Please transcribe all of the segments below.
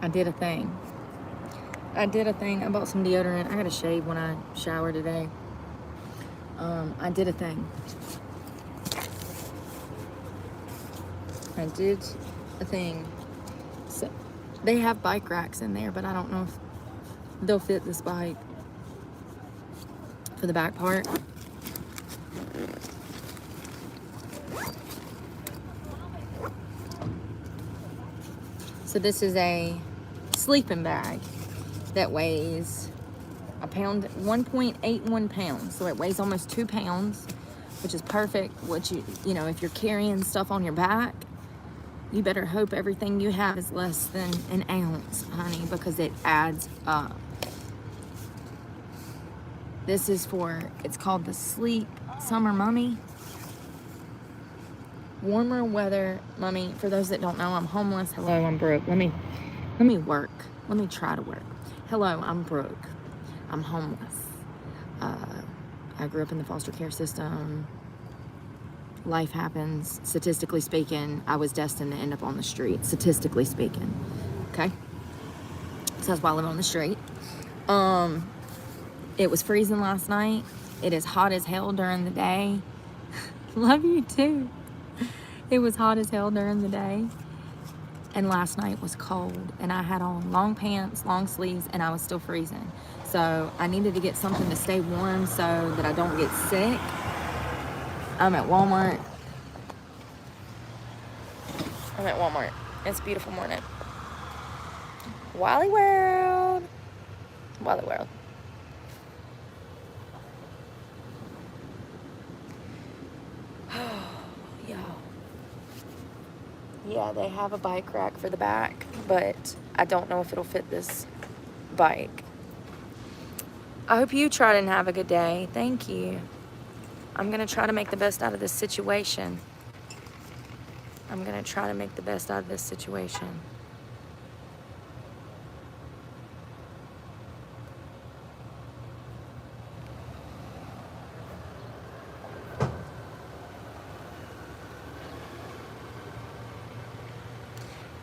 I did a thing. I bought some deodorant. I got to shave when I shower today. I did a thing. So they have bike racks in there, but I don't know if they'll fit this bike for the back part. So this is a sleeping bag that weighs a pound, 1.81 pounds. So it weighs almost 2 pounds, which is perfect. You know, if you're carrying stuff on your back, you better hope everything you have is less than an ounce, honey, because it adds up. This is it's called the Sleep Summer Mummy. Warmer weather mummy. For those that don't know, I'm homeless. Hello, I'm broke. Let me work. Let me try to work. Hello, I'm broke. I'm homeless. I grew up in the foster care system. Life happens. Statistically speaking, I was destined to end up on the street. Statistically speaking. Okay? So that's why I live on the street. It was freezing last night. It is hot as hell during the day. Love you too. It was hot as hell during the day. And last night was cold. And I had on long pants, long sleeves, and I was still freezing. So I needed to get something to stay warm so that I don't get sick. I'm at Walmart. It's a beautiful morning. Wally World. Yeah, they have a bike rack for the back, but I don't know if it'll fit this bike. I hope you tried and have a good day. Thank you. I'm going to try to make the best out of this situation.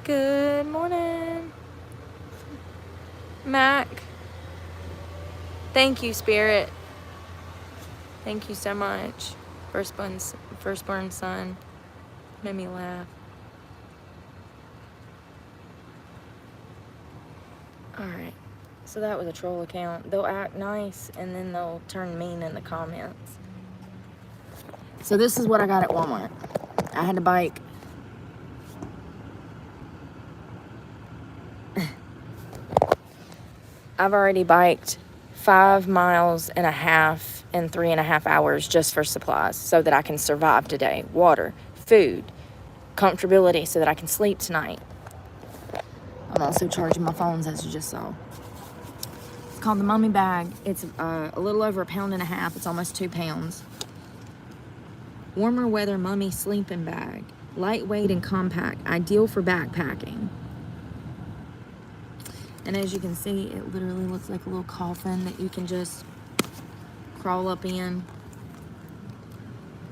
Good morning, Mac. Thank you, Spirit. Thank you so much. Firstborn son. Made me laugh. Alright. So that was a troll account. They'll act nice and then they'll turn mean in the comments. So this is what I got at Walmart. I had to bike. I've already biked 5.5 miles in 3.5 hours just for supplies so that I can survive today. Water, food, comfortability so that I can sleep tonight. I'm also charging my phones, as you just saw. It's called the Mummy Bag. It's a little over 1.5 pounds. It's almost 2 pounds. Warmer weather mummy sleeping bag. Lightweight and compact. Ideal for backpacking. And as you can see, it literally looks like a little coffin that you can just crawl up in.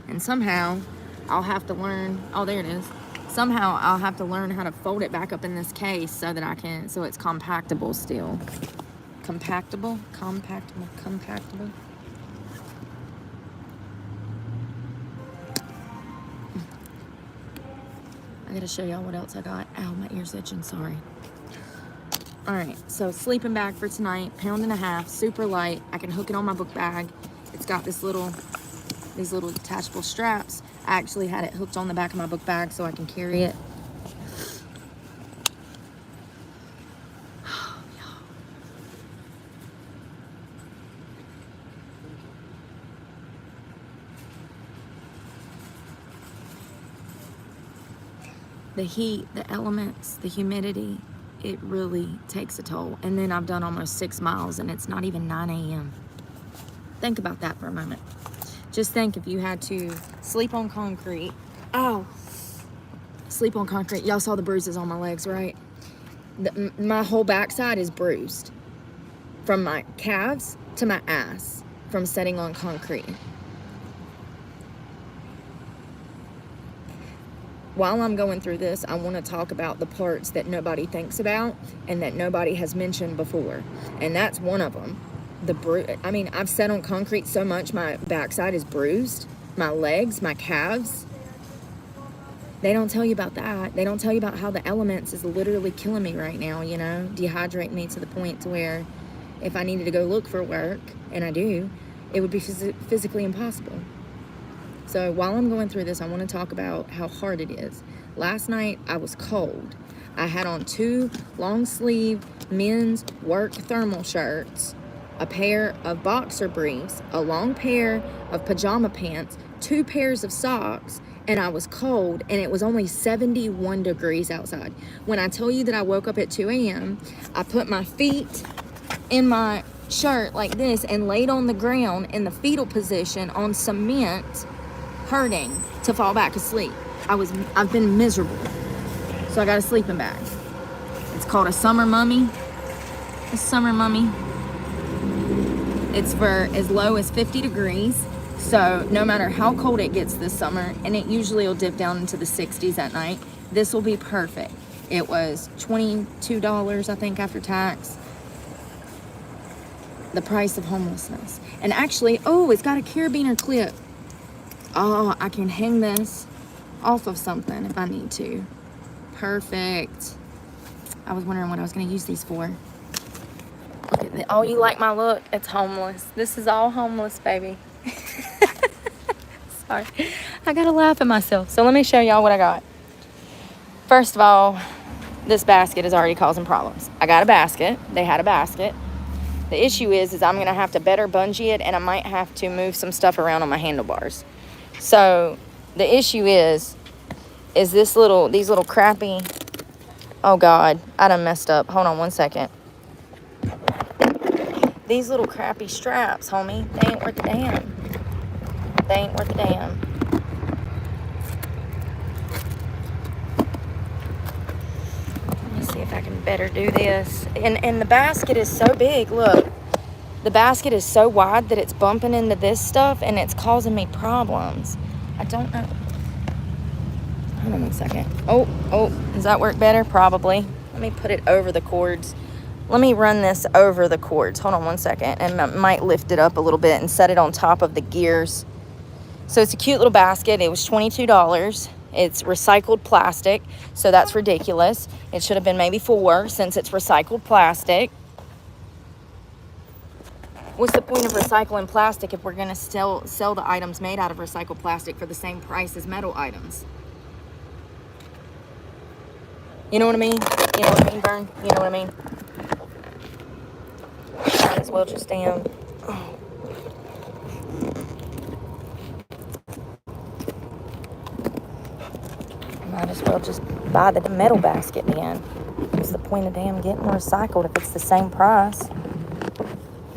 And somehow, I'll have to learn, oh, there it is. Somehow, I'll have to learn how to fold it back up in this case so that so it's compactable still. Compactable. I gotta show y'all what else I got. Ow, my ear's itching, sorry. Alright, so sleeping bag for tonight, 1.5 pounds, super light. I can hook it on my book bag. It's got these little detachable straps. I actually had it hooked on the back of my book bag so I can carry it. The heat, the elements, the humidity, it really takes a toll. And then I've done almost 6 miles and it's not even 9 a.m. Think about that for a moment. Just think if you had to sleep on concrete. Sleep on concrete. Y'all saw the bruises on my legs, right? My whole backside is bruised. From my calves to my ass from sitting on concrete. while I'm going through this, I want to talk about the parts that nobody thinks about and that nobody has mentioned before. And that's one of them. I mean, I've sat on concrete so much, my backside is bruised. My legs, my calves. They don't tell you about that. They don't tell you about how the elements is literally killing me right now, you know, dehydrate me to the point to where if I needed to go look for work, and I do, it would be physically impossible. So while I'm going through this, I want to talk about how hard it is. Last night, I was cold. I had on 2 long-sleeve men's work thermal shirts, a pair of boxer briefs, a long pair of pajama pants, 2 pairs of socks, and I was cold, and it was only 71 degrees outside. When I tell you that I woke up at 2 a.m., I put my feet in my shirt like this and laid on the ground in the fetal position on cement, hurting to fall back asleep. I've been miserable. So I got a sleeping bag. It's called a summer mummy. A summer mummy. It's for as low as 50 degrees. So no matter how cold it gets this summer, and it usually will dip down into the 60s at night, this will be perfect. It was $22, I think, after tax. The price of homelessness. And actually, oh, it's got a carabiner clip. Oh, I can hang this off of something if I need to. Perfect. I was wondering what I was going to use these for. Look at that. Oh, you like my look? It's homeless. This is all homeless, baby. Sorry. I got to laugh at myself. So let me show y'all what I got. First of all, this basket is already causing problems. I got a basket. They had a basket. The issue is I'm going to have to better bungee it, and I might have to move some stuff around on my handlebars. So the issue is these little crappy, oh God, I done messed up. Hold on one second. These little crappy straps, homie, they ain't worth a damn. They ain't worth a damn. Let me see if I can better do this. And the basket is so big, look. The basket is so wide that it's bumping into this stuff and it's causing me problems. I don't know. Hold on one second. Oh, does that work better? Probably. Let me put it over the cords. Let me run this over the cords. Hold on one second. And I might lift it up a little bit and set it on top of the gears. So it's a cute little basket. It was $22. It's recycled plastic, so that's ridiculous. It should have been maybe $4 since it's recycled plastic. What's the point of recycling plastic if we're going to sell the items made out of recycled plastic for the same price as metal items? You know what I mean? You know what I mean, Vern? You know what I mean? Might as well just damn... Oh. Might as well just buy the metal basket then. What's the point of damn getting recycled if it's the same price?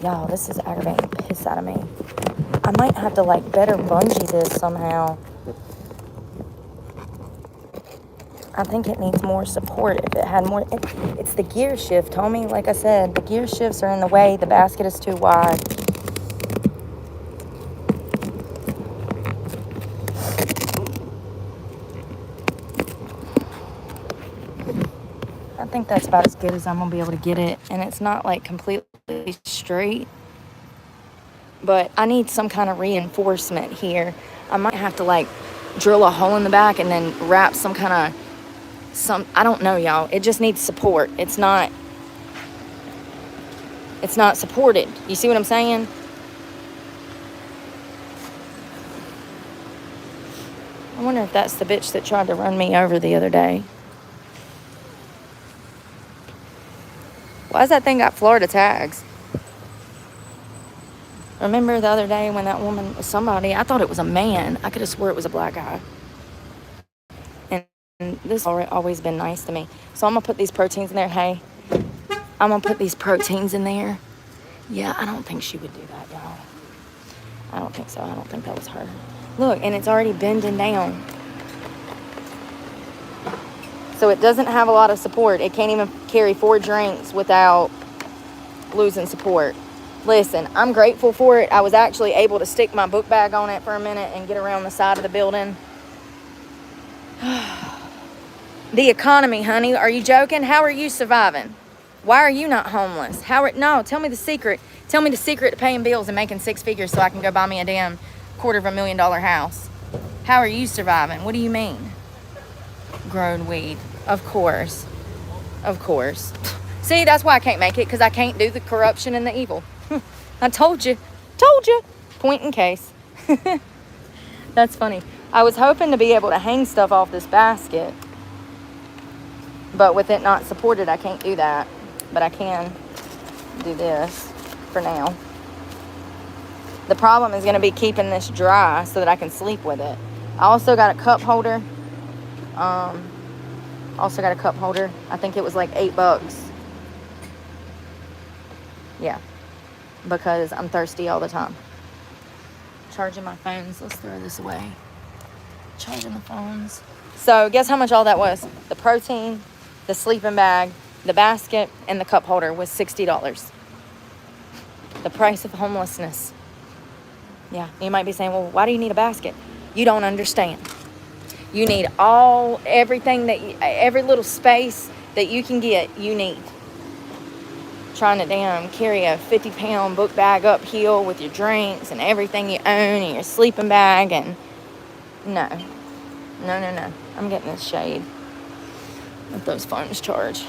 Y'all, this is aggravating the piss out of me. I might have to, like, better bungee this somehow. I think it needs more support. If it had more... It's the gear shift, homie. Like I said, the gear shifts are in the way. The basket is too wide. I think that's about as good as I'm going to be able to get it. And it's not, like, completely straight. But I need some kind of reinforcement here. I might have to, like, drill a hole in the back and then wrap some kind of... I don't know, y'all. It just needs support. It's not supported. You see what I'm saying? I wonder if that's the bitch that tried to run me over the other day. Why does that thing got Florida tags? Remember the other day when that woman was somebody, I thought it was a man. I could have swore it was a black guy. And this has always been nice to me. So I'm going to put these proteins in there. Hey, I'm going to put these proteins in there. Yeah, I don't think she would do that, y'all. I don't think so. I don't think that was her. Look, and it's already bending down. So it doesn't have a lot of support. It can't even carry 4 drinks without losing support. Listen, I'm grateful for it. I was actually able to stick my book bag on it for a minute and get around the side of the building. The economy, honey. Are you joking? How are you surviving? Why are you not homeless? No, tell me the secret. Tell me the secret to paying bills and making six figures so I can go buy me a damn $250,000 house. How are you surviving? What do you mean? Grown weed. Of course. Of course. See, that's why I can't make it, because I can't do the corruption and the evil. I told you. Told you. Point in case. That's funny. I was hoping to be able to hang stuff off this basket, but with it not supported, I can't do that. But I can do this for now. The problem is going to be keeping this dry so that I can sleep with it. I also got a cup holder. I think it was like $8. Yeah. Because I'm thirsty all the time. Charging my phones. Let's throw this away. Charging the phones. So guess how much all that was? The protein, the sleeping bag, the basket, and the cup holder was $60. The price of homelessness. Yeah, you might be saying, well, why do you need a basket? You don't understand. You need everything every little space that you can get, you need. Trying to carry a 50-pound book bag uphill with your drinks and everything you own and your sleeping bag, and no. I'm getting this shade. Let those phones charge.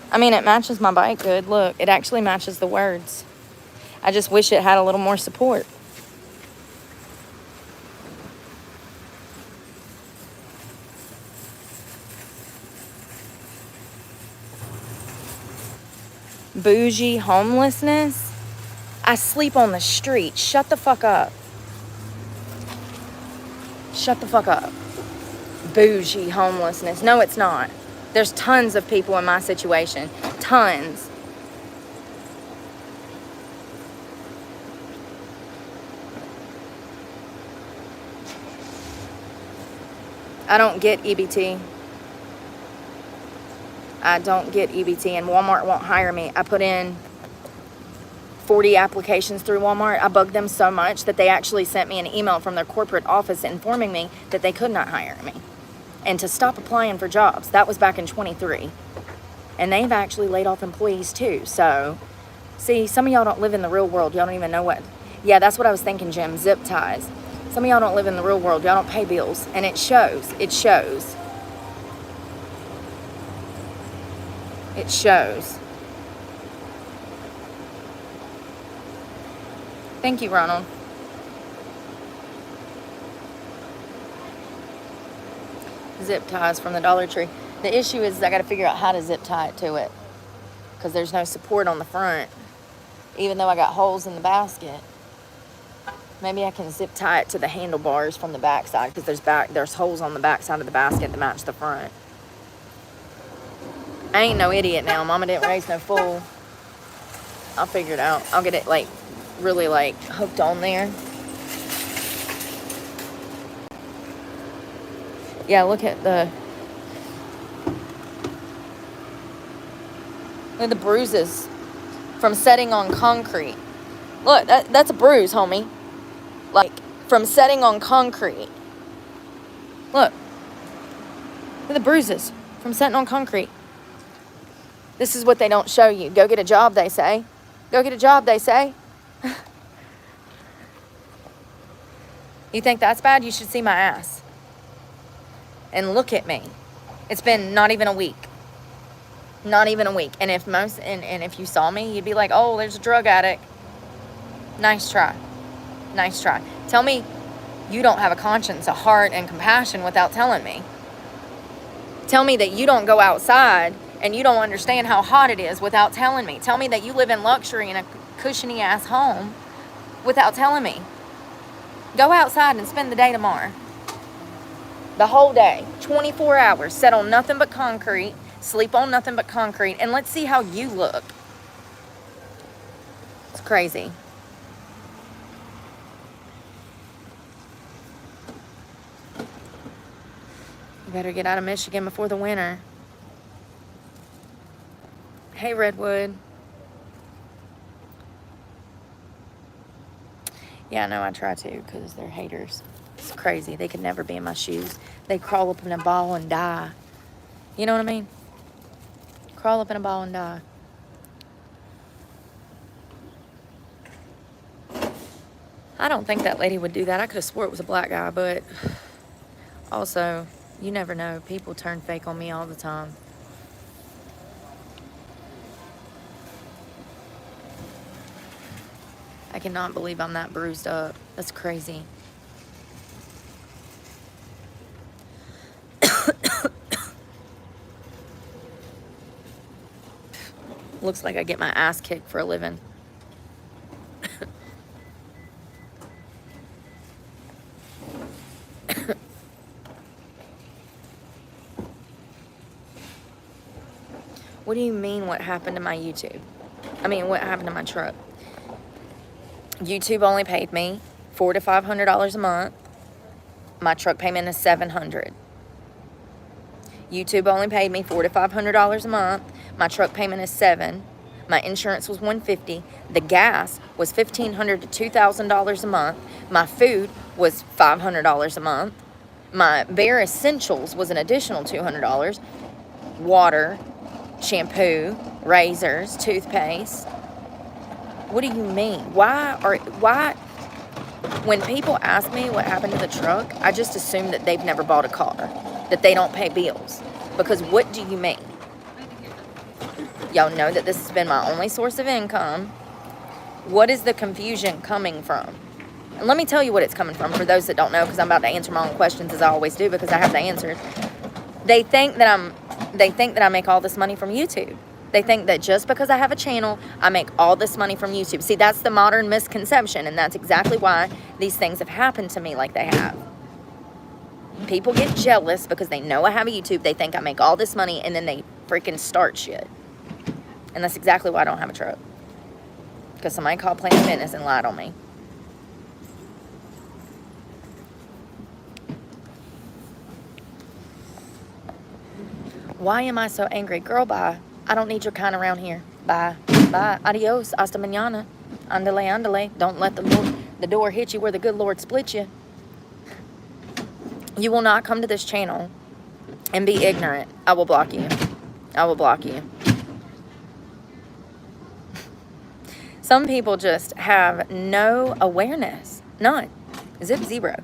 I mean, it matches my bike good. Look, it actually matches the words. I just wish it had a little more support. Bougie homelessness? I sleep on the street. Shut the fuck up. Shut the fuck up. Bougie homelessness. No, it's not. There's tons of people in my situation. Tons. I don't get EBT. I don't get EBT, and Walmart won't hire me. I put in 40 applications through Walmart. I bugged them so much that they actually sent me an email from their corporate office informing me that they could not hire me and to stop applying for jobs. That was back in 23. And they've actually laid off employees too. So, see, some of y'all don't live in the real world. Y'all don't even know what. Yeah, that's what I was thinking, Jim. Zip ties. Some of y'all don't live in the real world. Y'all don't pay bills. And it shows. It shows. It shows. Thank you, Ronald. Zip ties from the Dollar Tree. The issue is I got to figure out how to zip tie it to it, because there's no support on the front, even though I got holes in the basket. Maybe I can zip tie it to the handlebars from the back side, because there's holes on the back side of the basket that match the front. I ain't no idiot now. Mama didn't raise no fool. I'll figure it out. I'll get it really hooked on there. Yeah, look at the bruises from setting on concrete. Look, that's a bruise, homie. From setting on concrete. Look at the bruises from setting on concrete. This is what they don't show you. Go get a job, they say. Go get a job, they say. You think that's bad? You should see my ass. And look at me. It's been not even a week. Not even a week. And if you saw me, you'd be like, oh, there's a drug addict. Nice try. Nice try. Tell me you don't have a conscience, a heart, and compassion without telling me. Tell me that you don't go outside and you don't understand how hot it is without telling me. Tell me that you live in luxury in a cushiony ass home without telling me. Go outside and spend the day tomorrow. The whole day, 24 hours, sit on nothing but concrete, sleep on nothing but concrete, and let's see how you look. It's crazy. You better get out of Michigan before the winter. Hey, Redwood. Yeah, I know I try to, because they're haters. It's crazy. They could never be in my shoes. They crawl up in a ball and die. You know what I mean? Crawl up in a ball and die. I don't think that lady would do that. I could have swore it was a black guy, but also, you never know. People turn fake on me all the time. I cannot believe I'm that bruised up. That's crazy. Looks like I get my ass kicked for a living. What do you mean what happened to my YouTube? I mean, what happened to my truck? YouTube only paid me $400 to $500 a month. My truck payment is $700. YouTube only paid me $400 to $500 a month. My truck payment is $700. My insurance was $150. The gas was $1,500 to $2,000 a month. My food was $500 a month. My bare essentials was an additional $200. Water, shampoo, razors, toothpaste. What do you mean? Why? When people ask me what happened to the truck, I just assume that they've never bought a car, that they don't pay bills. Because what do you mean? Y'all know that this has been my only source of income. What is the confusion coming from? And let me tell you what it's coming from for those that don't know, because I'm about to answer my own questions as I always do because I have the answers. They think that I make all this money from YouTube. They think that just because I have a channel, I make all this money from YouTube. See, that's the modern misconception, and that's exactly why these things have happened to me like they have. People get jealous because they know I have a YouTube. They think I make all this money, and then they freaking start shit. And that's exactly why I don't have a truck. Because somebody called Planet Fitness and lied on me. Why am I so angry? Girl, bye. I don't need your kind around here. Bye. Bye. Adios. Hasta mañana. Andale, andale. Don't let the door hit you where the good Lord split you. You will not come to this channel and be ignorant. I will block you. I will block you. Some people just have no awareness. None. Zip zero.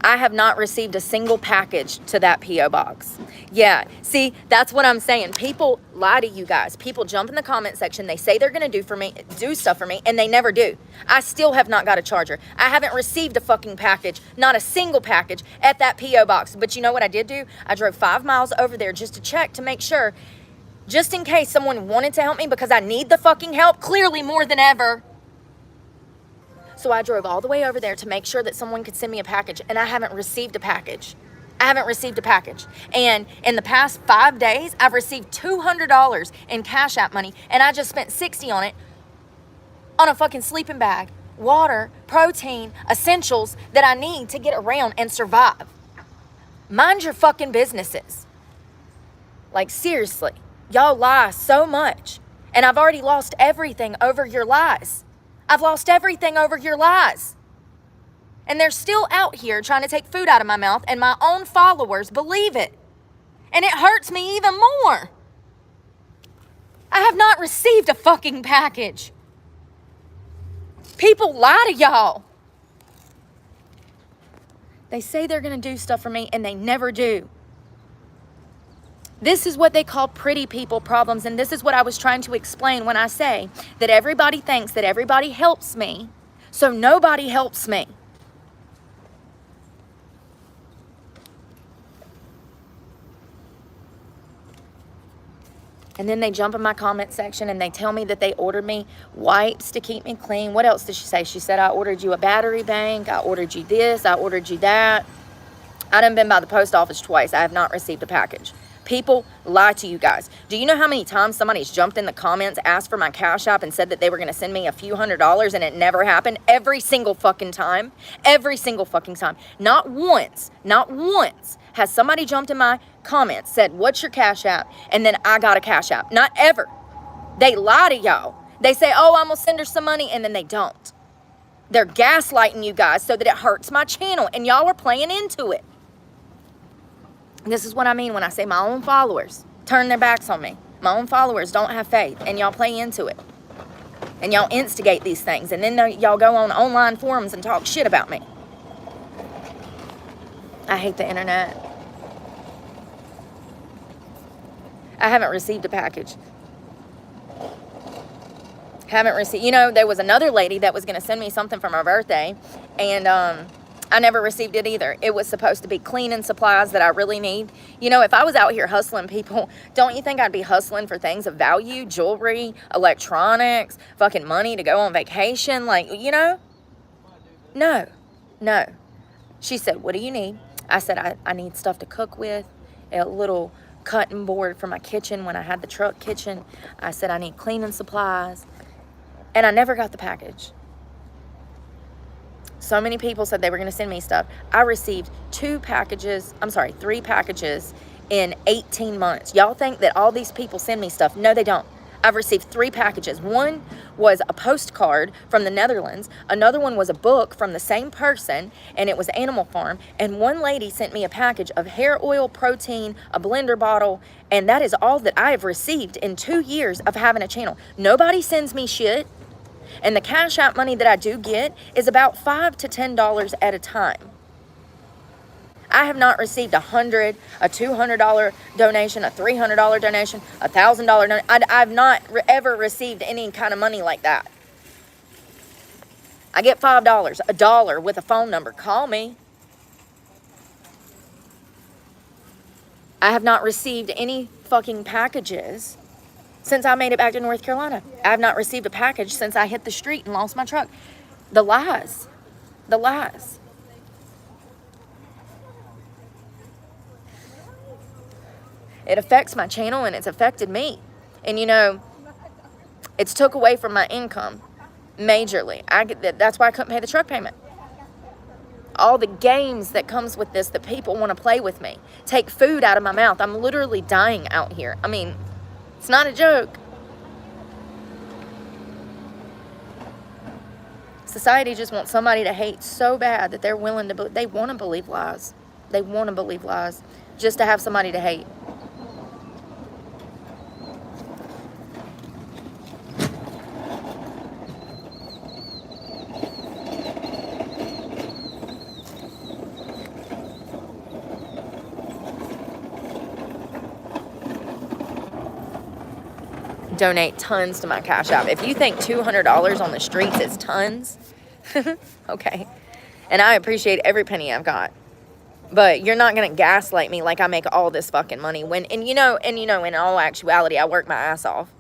I have not received a single package to that P.O. box. Yeah, see, that's what I'm saying. People lie to you guys. People jump in the comment section. They say they're going to do stuff for me, and they never do. I still have not got a charger. I haven't received a fucking package, not a single package at that P.O. box. But you know what I did do? I drove 5 miles over there just to check to make sure, just in case someone wanted to help me, because I need the fucking help clearly more than ever. So I drove all the way over there to make sure that someone could send me a package, and I haven't received a package. I haven't received a package. And in the past 5 days, I've received $200 in Cash App money, and I just spent $60 on it on a fucking sleeping bag, water, protein, essentials that I need to get around and survive. Mind your fucking businesses. Like, seriously, y'all lie so much, and I've already lost everything over your lies. I've lost everything over your lies. And they're still out here trying to take food out of my mouth, and my own followers believe it. And it hurts me even more. I have not received a fucking package. People lie to y'all. They say they're going to do stuff for me, and they never do. This is what they call pretty people problems, and this is what I was trying to explain when I say that everybody thinks that everybody helps me, so nobody helps me. And then they jump in my comment section and they tell me that they ordered me wipes to keep me clean. What else did she say? She said, I ordered you a battery bank. I ordered you this. I ordered you that. I done been by the post office twice. I have not received a package. People lie to you guys. Do you know how many times somebody's jumped in the comments, asked for my Cash App, and said that they were going to send me a few $100s, and it never happened? Every single fucking time. Every single fucking time. Not once has somebody jumped in my comments, said, what's your Cash App? And then I got a Cash App. Not ever. They lie to y'all. They say, oh, I'm going to send her some money, and then they don't. They're gaslighting you guys so that it hurts my channel, and y'all are playing into it. This is what I mean when I say my own followers turn their backs on me. My own followers don't have faith, and y'all play into it. And y'all instigate these things, and then y'all go on online forums and talk shit about me. I hate the internet. I haven't received a package. Haven't received. You know, there was another lady that was going to send me something for my birthday, and I never received it either. It was supposed to be cleaning supplies that I really need. You know, if I was out here hustling people, don't you think I'd be hustling for things of value? Jewelry, electronics, fucking money to go on vacation, like, you know? No. She said, what do you need? I said, I need stuff to cook with, a little cutting board for my kitchen when I had the truck kitchen. I said, I need cleaning supplies. And I never got the package. So many people said they were going to send me stuff. I received 3 packages in 18 months. Y'all think that all these people send me stuff? No, they don't. I've received 3 packages. One was a postcard from the Netherlands. Another one was a book from the same person, and it was Animal Farm. And one lady sent me a package of hair oil, protein, a blender bottle, and that is all that I have received in 2 years of having a channel. Nobody sends me shit, and the Cash App money that I do get is about $5 to $10 at a time. I have not received $100, a $200 donation, a $300 donation, a $1,000 donation. I've not ever received any kind of money like that. I get $5, $1 with a phone number. Call me. I have not received any fucking packages since I made it back to North Carolina. I have not received a package since I hit the street and lost my truck. The lies. The lies. It affects my channel, and it's affected me. And, you know, it's took away from my income majorly. That's why I couldn't pay the truck payment. All the games that comes with this that people want to play with me. Take food out of my mouth. I'm literally dying out here. I mean, it's not a joke. Society just wants somebody to hate so bad that they're willing to, they want to believe lies. They want to believe lies just to have somebody to hate. Donate tons to my Cash App. If you think $200 on the streets is tons, okay. And I appreciate every penny I've got. But you're not going to gaslight me like I make all this fucking money when, and you know, in all actuality, I work my ass off.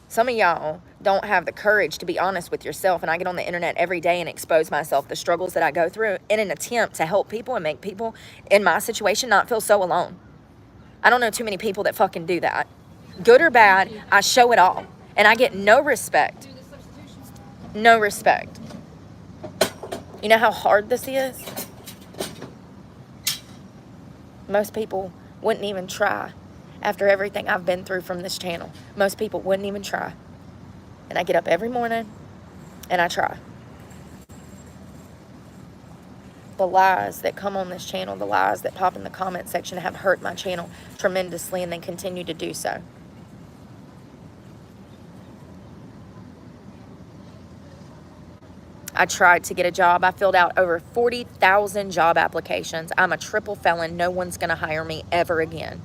Some of y'all don't have the courage to be honest with yourself, and I get on the internet every day and expose myself, the struggles that I go through in an attempt to help people and make people in my situation not feel so alone. I don't know too many people that fucking do that. Good or bad, I show it all. And I get no respect. No respect. You know how hard this is? Most people wouldn't even try after everything I've been through from this channel. Most people wouldn't even try. And I get up every morning and I try. The lies that come on this channel, the lies that pop in the comment section have hurt my channel tremendously, and they continue to do so. I tried to get a job. I filled out over 40,000 job applications. I'm a triple felon. No one's going to hire me ever again.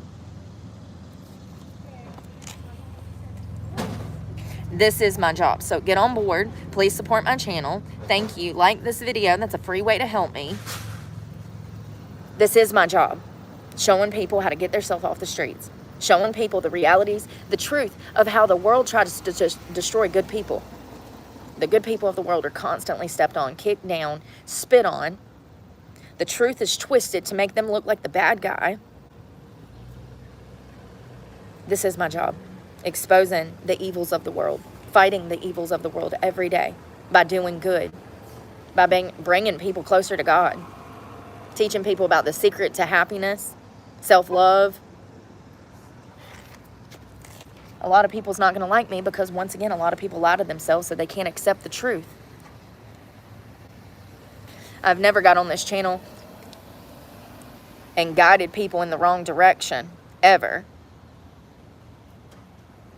This is my job. So get on board. Please support my channel. Thank you. Like this video. That's a free way to help me. This is my job. Showing people how to get themselves off the streets. Showing people the realities, the truth of how the world tries to just destroy good people. The good people of the world are constantly stepped on, kicked down, spit on. The truth is twisted to make them look like the bad guy. This is my job. Exposing the evils of the world. Fighting the evils of the world every day. By doing good. By bringing people closer to God. Teaching people about the secret to happiness. Self-love. A lot of people's not going to like me because, once again, a lot of people lie to themselves so they can't accept the truth. I've never got on this channel and guided people in the wrong direction, ever.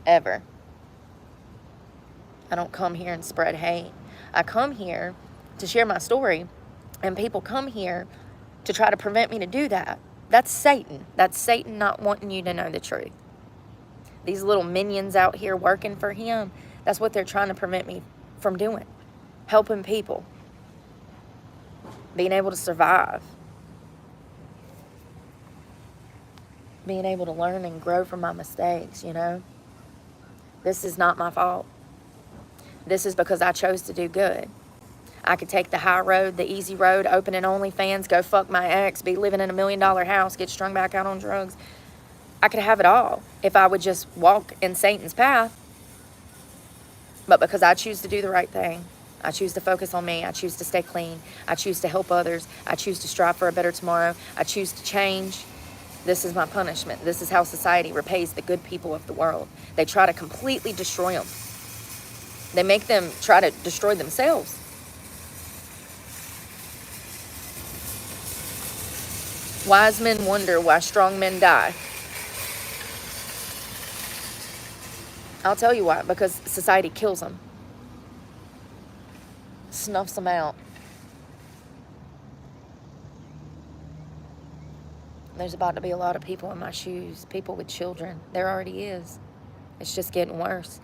Ever. I don't come here and spread hate. I come here to share my story, and people come here to try to prevent me to do that. That's Satan. That's Satan not wanting you to know the truth. These little minions out here working for him, that's what they're trying to prevent me from doing. Helping people. Being able to survive. Being able to learn and grow from my mistakes, you know. This is not my fault. This is because I chose to do good. I could take the high road, the easy road, open an OnlyFans, go fuck my ex, be living in $1 million house, get strung back out on drugs. I could have it all if I would just walk in Satan's path. But because I choose to do the right thing, I choose to focus on me, I choose to stay clean, I choose to help others, I choose to strive for a better tomorrow, I choose to change. This is my punishment. This is how society repays the good people of the world. They try to completely destroy them. They make them try to destroy themselves. Wise men wonder why strong men die. I'll tell you why. Because society kills them. Snuffs them out. There's about to be a lot of people in my shoes. People with children. There already is. It's just getting worse.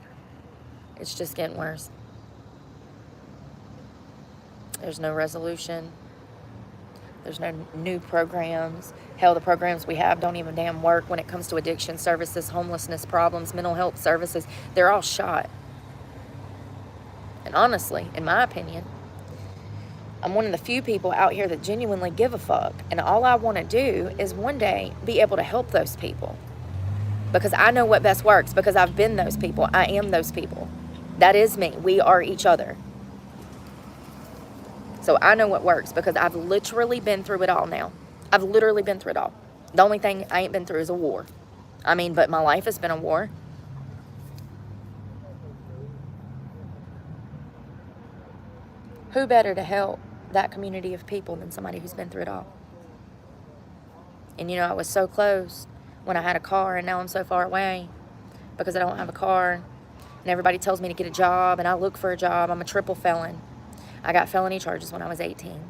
It's just getting worse. There's no resolution. There's no new programs. Hell, the programs we have don't even damn work when it comes to addiction services, homelessness problems, mental health services. They're all shot. And honestly, in my opinion, I'm one of the few people out here that genuinely give a fuck. And all I want to do is one day be able to help those people. Because I know what best works. Because I've been those people. I am those people. That is me. We are each other. So I know what works because I've literally been through it all now. I've literally been through it all. The only thing I ain't been through is a war. I mean, but my life has been a war. Who better to help that community of people than somebody who's been through it all? And you know, I was so close when I had a car, and now I'm so far away because I don't have a car. And everybody tells me to get a job, and I look for a job. I'm a triple felon. I got felony charges when I was 18.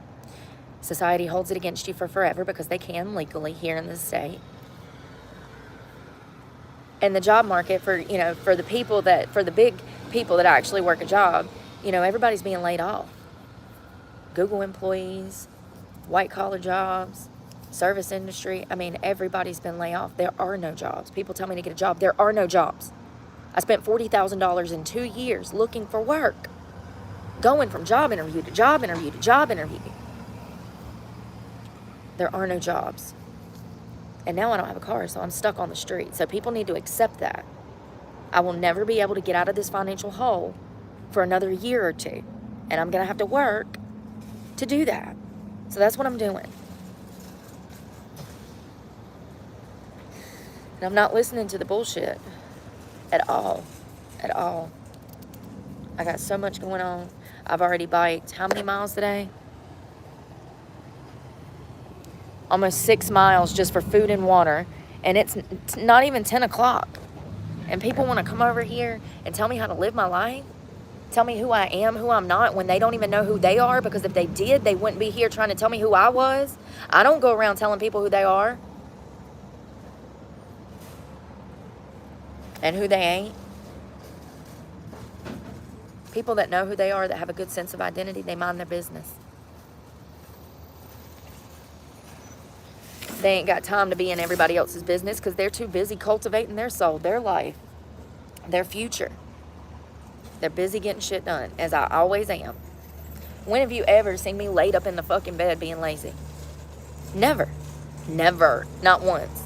Society holds it against you for forever because they can legally here in this state. And the job market for the people for the big people that actually work a job, everybody's being laid off. Google employees, white collar jobs, service industry. I mean, everybody's been laid off. There are no jobs. People tell me to get a job. There are no jobs. I spent $40,000 in 2 years looking for work. Going from job interview to job interview to job interview. There are no jobs. And now I don't have a car, so I'm stuck on the street. So people need to accept that. I will never be able to get out of this financial hole for another year or two. And I'm going to have to work to do that. So that's what I'm doing. And I'm not listening to the bullshit at all. At all. I got so much going on. I've already biked how many miles today? Almost 6 miles just for food and water. And it's not even 10 o'clock. And people want to come over here and tell me how to live my life. Tell me who I am, who I'm not, when they don't even know who they are. Because if they did, they wouldn't be here trying to tell me who I was. I don't go around telling people who they are. And who they ain't. People that know who they are, that have a good sense of identity, they mind their business. They ain't got time to be in everybody else's business because they're too busy cultivating their soul, their life, their future. They're busy getting shit done, as I always am. When have you ever seen me laid up in the fucking bed being lazy? Never. Never. Not once.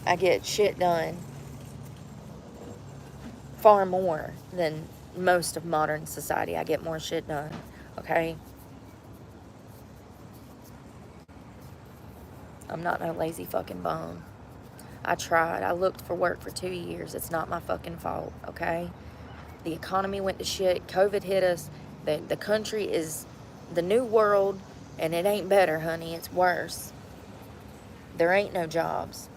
I get shit done far more than most of modern society. I get more shit done, okay? I'm not no lazy fucking bum. I tried. I looked for work for 2 years. It's not my fucking fault, okay? The economy went to shit. COVID hit us. The country is the new world, and it ain't better, honey. It's worse. There ain't no jobs.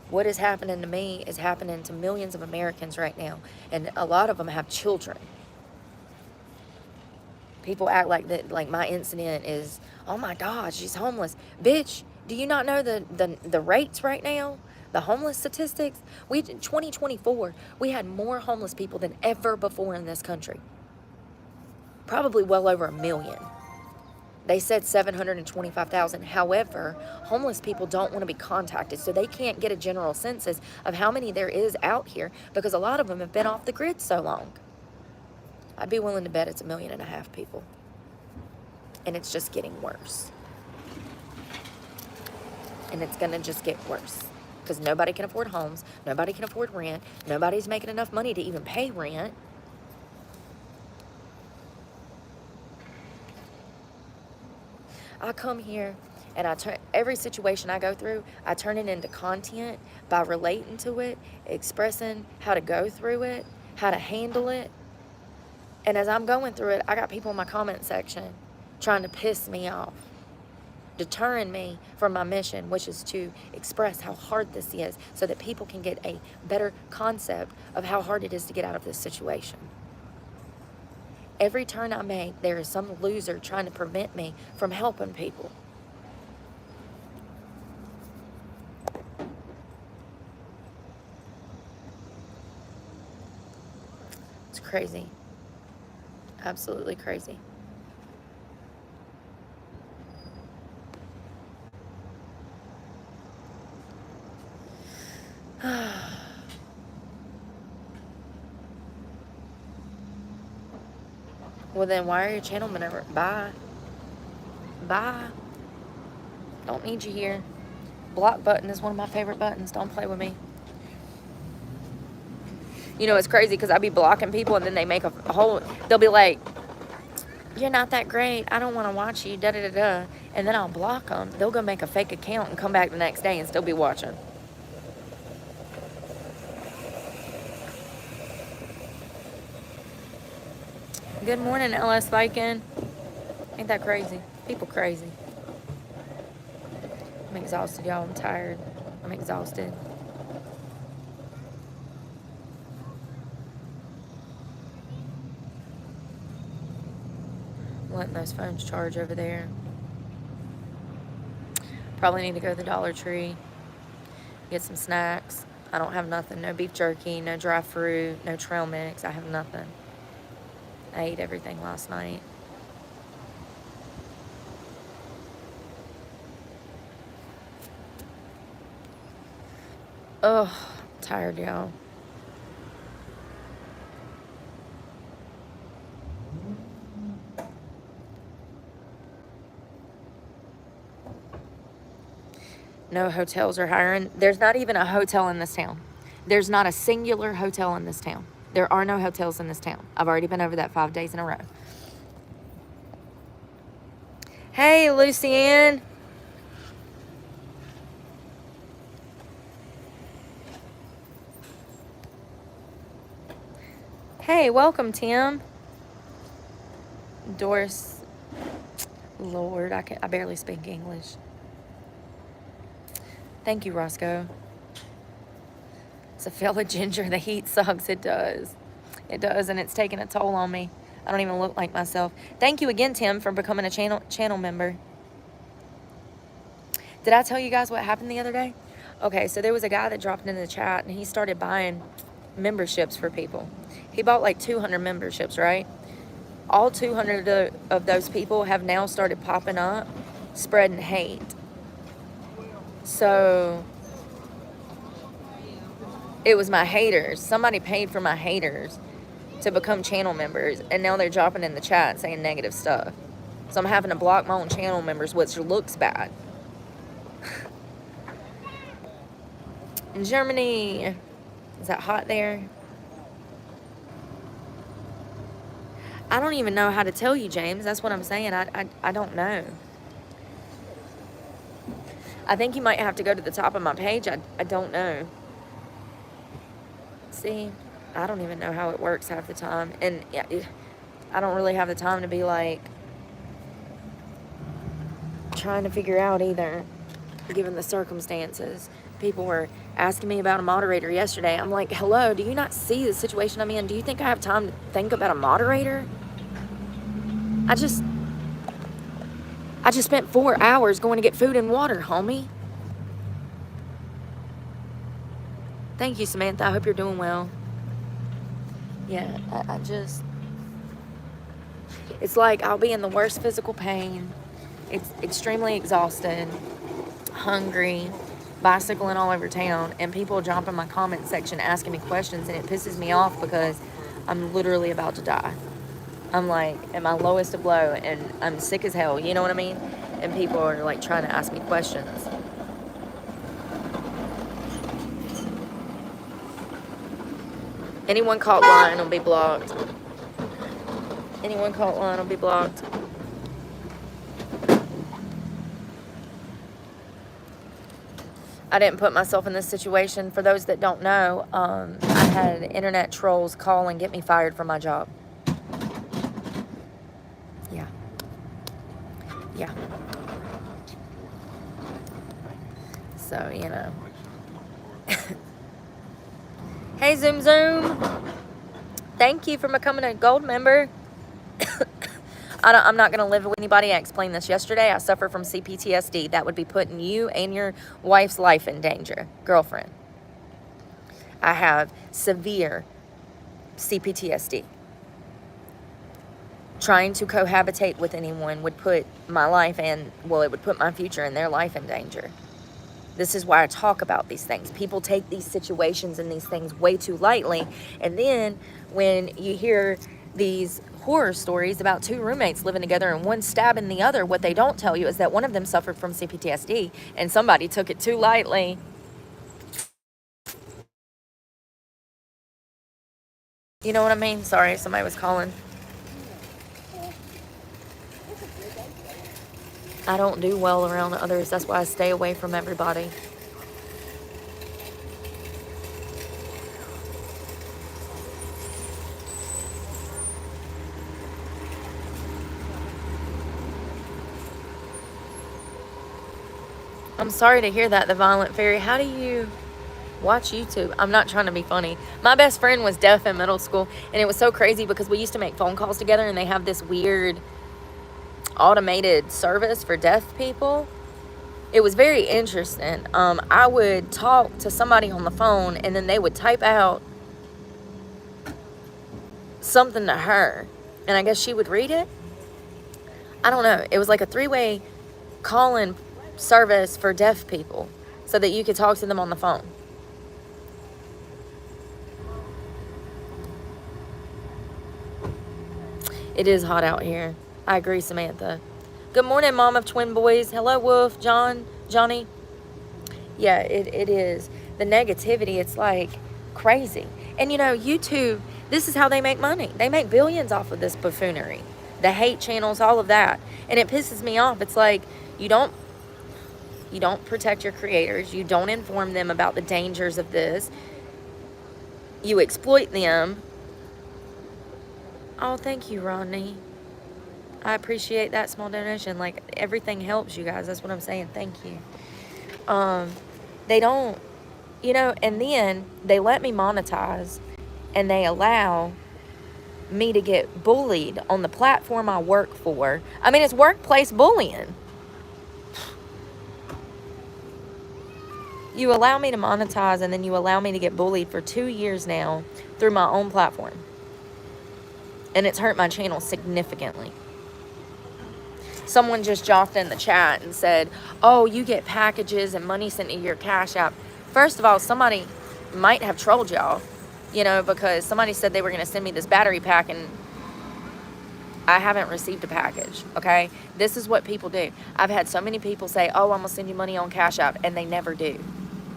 What is happening to me is happening to millions of Americans right now, and a lot of them have children. People act like that, like my incident is, oh my God, she's homeless. Bitch, do you not know the rates right now? The homeless statistics? In 2024, we had more homeless people than ever before in this country. Probably well over 1 million. They said 725,000. However, homeless people don't want to be contacted, so they can't get a general census of how many there is out here because a lot of them have been off the grid so long. I'd be willing to bet it's 1.5 million people. And it's just getting worse. And it's going to just get worse. Because nobody can afford homes. Nobody can afford rent. Nobody's making enough money to even pay rent. I come here and I turn every situation I go through, I turn it into content by relating to it, expressing how to go through it, how to handle it. And as I'm going through it, I got people in my comment section trying to piss me off, deterring me from my mission, which is to express how hard this is so that people can get a better concept of how hard it is to get out of this situation. Every turn I make, there is some loser trying to prevent me from helping people. It's crazy. Absolutely crazy. Well, then why are you a channel member? Bye. Bye. Don't need you here. Block button is one of my favorite buttons. Don't play with me. You know, it's crazy because I be blocking people and then they make a whole, they'll be like, you're not that great. I don't want to watch you, da da da da. And then I'll block them. They'll go make a fake account and come back the next day and still be watching. Good morning, LS Viking. Ain't that crazy? People crazy. I'm exhausted, y'all. I'm tired. I'm exhausted. I'm letting those phones charge over there. Probably need to go to the Dollar Tree, get some snacks. I don't have nothing. No beef jerky, no dry fruit, no trail mix. I have nothing. I ate everything last night. Ugh, tired, y'all. No hotels are hiring. There's not even a hotel in this town. There's not a singular hotel in this town. There are no hotels in this town. I've already been over that 5 days in a row. Hey, Lucianne. Hey, welcome, Tim. Doris. Lord, I barely speak English. Thank you, Roscoe. It's a fellow ginger. The heat sucks. It does. It does, and it's taking a toll on me. I don't even look like myself. Thank you again, Tim, for becoming a channel member. Did I tell you guys what happened the other day? Okay, so there was a guy that dropped into the chat, and he started buying memberships for people. He bought like 200 memberships, right? All 200 of those people have now started popping up, spreading hate. So it was my haters. Somebody paid for my haters to become channel members, and now they're dropping in the chat saying negative stuff. So I'm having to block my own channel members, which looks bad. In Germany, is that hot there? I don't even know how to tell you, James. That's what I'm saying. I don't know. I think you might have to go to the top of my page. I don't know. See, I don't even know how it works half the time. And I don't really have the time to be like trying to figure out either, given the circumstances. People were asking me about a moderator yesterday. I'm like, hello, do you not see the situation I'm in? Do you think I have time to think about a moderator? I just spent 4 hours going to get food and water, homie. Thank you, Samantha. I hope you're doing well. Yeah, it's like I'll be in the worst physical pain. It's extremely exhausted, hungry, bicycling all over town, and people jump in my comment section asking me questions, and it pisses me off because I'm literally about to die. I'm like at my lowest of low, and I'm sick as hell, you know what I mean? And people are like trying to ask me questions. Anyone caught lying will be blocked. Anyone caught lying will be blocked. I didn't put myself in this situation. For those that don't know, I had internet trolls call and get me fired from my job. Yeah. So, you know. Hey, Zoom Zoom. Thank you for becoming a gold member. I'm not going to live with anybody. I explained this yesterday. I suffer from CPTSD. That would be putting you and your wife's life in danger, girlfriend. I have severe CPTSD. Trying to cohabitate with anyone would put my life and, well, it would put my future and their life in danger. This is why I talk about these things. People take these situations and these things way too lightly. And then when you hear these horror stories about two roommates living together and one stabbing the other, what they don't tell you is that one of them suffered from CPTSD and somebody took it too lightly. You know what I mean? Sorry, somebody was calling. I don't do well around others. That's why I stay away from everybody. I'm sorry to hear that, the Violent Fairy. How do you watch YouTube? I'm not trying to be funny. My best friend was deaf in middle school, and it was so crazy because we used to make phone calls together, and they have this weird automated service for deaf people. It was very interesting. I would talk to somebody on the phone, and then they would type out something to her, and I guess she would read it. I don't know. It was like a 3-way call-in service for deaf people so that you could talk to them on the phone. It is hot out here. I agree, Samantha. Good morning, mom of twin boys. Hello, Wolf, Johnny. Yeah, it is. The negativity, it's like crazy. And you know, YouTube, this is how they make money. They make billions off of this buffoonery. The hate channels, all of that. And it pisses me off. It's like you don't protect your creators. You don't inform them about the dangers of this. You exploit them. Oh, thank you, Rodney. I appreciate that small donation. Like, everything helps, you guys. That's what I'm saying. Thank you. They don't, you know, and then they let me monetize, and they allow me to get bullied on the platform I work for. I mean, it's workplace bullying. You allow me to monetize, and then you allow me to get bullied for 2 years now through my own platform. And it's hurt my channel significantly. Someone just dropped in the chat and said, oh, you get packages and money sent to your Cash App. First of all, somebody might have trolled y'all, you know, because somebody said they were going to send me this battery pack, and I haven't received a package, okay? This is what people do. I've had so many people say, oh, I'm going to send you money on Cash App, and they never do.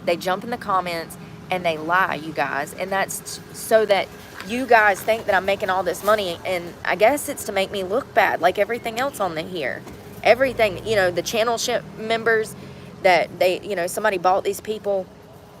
They jump in the comments, and they lie, you guys. And that's so that you guys think that I'm making all this money, and I guess it's to make me look bad, like everything else on here. Everything, you know, the channel members, that somebody bought these people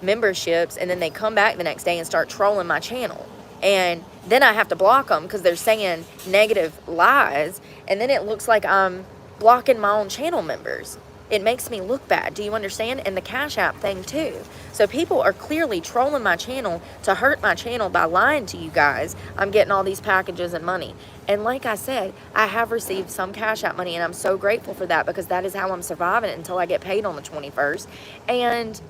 memberships, and then they come back the next day and start trolling my channel. And then I have to block them because they're saying negative lies. And then it looks like I'm blocking my own channel members. It makes me look bad. Do you understand? And the Cash App thing too. So people are clearly trolling my channel to hurt my channel by lying to you guys. I'm getting all these packages and money. And like I said, I have received some Cash App money, and I'm so grateful for that, because that is how I'm surviving it until I get paid on the 21st. And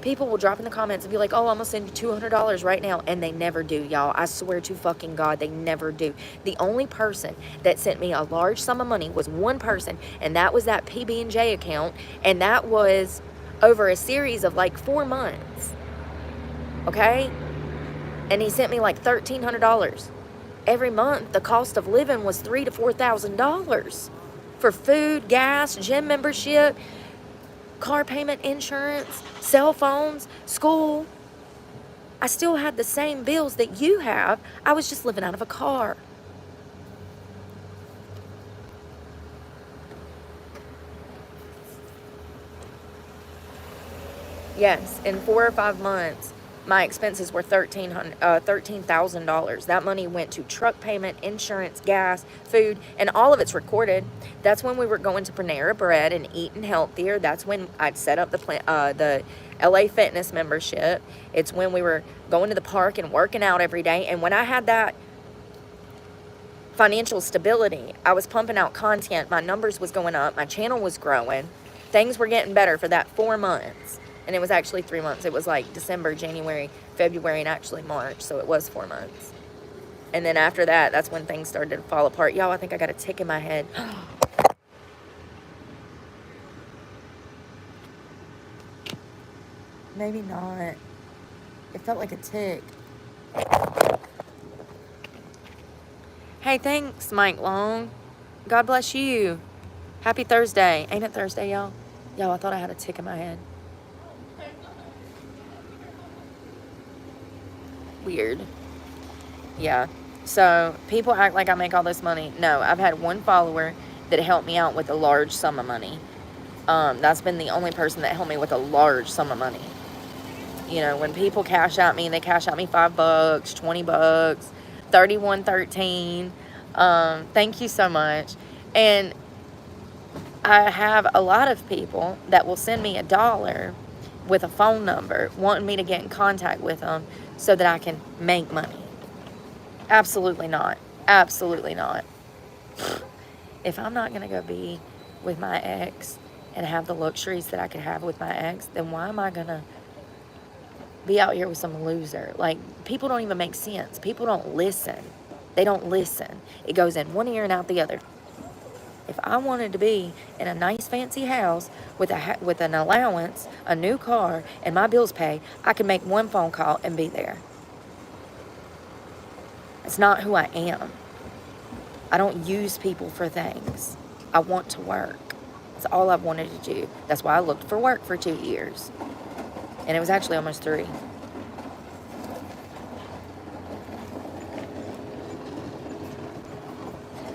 people will drop in the comments and be like, oh, I'm gonna send you $200 right now. And they never do, y'all. I swear to fucking God, they never do. The only person that sent me a large sum of money was one person, and that was that PB&J account. And that was over a series of like 4 months. Okay? And he sent me like $1,300. Every month, the cost of living was $3,000 to $4,000 for food, gas, gym membership, car payment, insurance, cell phones, school. I still had the same bills that you have. I was just living out of a car. Yes, in 4 or 5 months, my expenses were $13,000. That money went to truck payment, insurance, gas, food, and all of it's recorded. That's when we were going to Panera Bread and eating healthier. That's when I'd set up the LA Fitness membership. It's when we were going to the park and working out every day. And when I had that financial stability, I was pumping out content. My numbers was going up. My channel was growing. Things were getting better for that 4 months. And it was actually 3 months. It was like December, January, February, and actually March. So it was 4 months. And then after that, that's when things started to fall apart. Y'all, I think I got a tick in my head. Maybe not. It felt like a tick. Hey, thanks, Mike Long. God bless you. Happy Thursday. Ain't it Thursday, y'all? Y'all, I thought I had a tick in my head. Weird. Yeah. So people act like I make all this money. No, I've had one follower that helped me out with a large sum of money. That's been the only person that helped me with a large sum of money. You know, when people cash out me, they cash out me $5, $20, $31.13. Thank you so much. And I have a lot of people that will send me $1 with a phone number, wanting me to get in contact with them so that I can make money. Absolutely not. Absolutely not. If I'm not going to go be with my ex and have the luxuries that I could have with my ex, then why am I going to be out here with some loser? Like, people don't even make sense. People don't listen. They don't listen. It goes in one ear and out the other. If I wanted to be in a nice fancy house with an allowance, a new car, and my bills paid, I could make one phone call and be there. It's not who I am. I don't use people for things. I want to work. That's all I've wanted to do. That's why I looked for work for 2 years. And it was actually almost 3.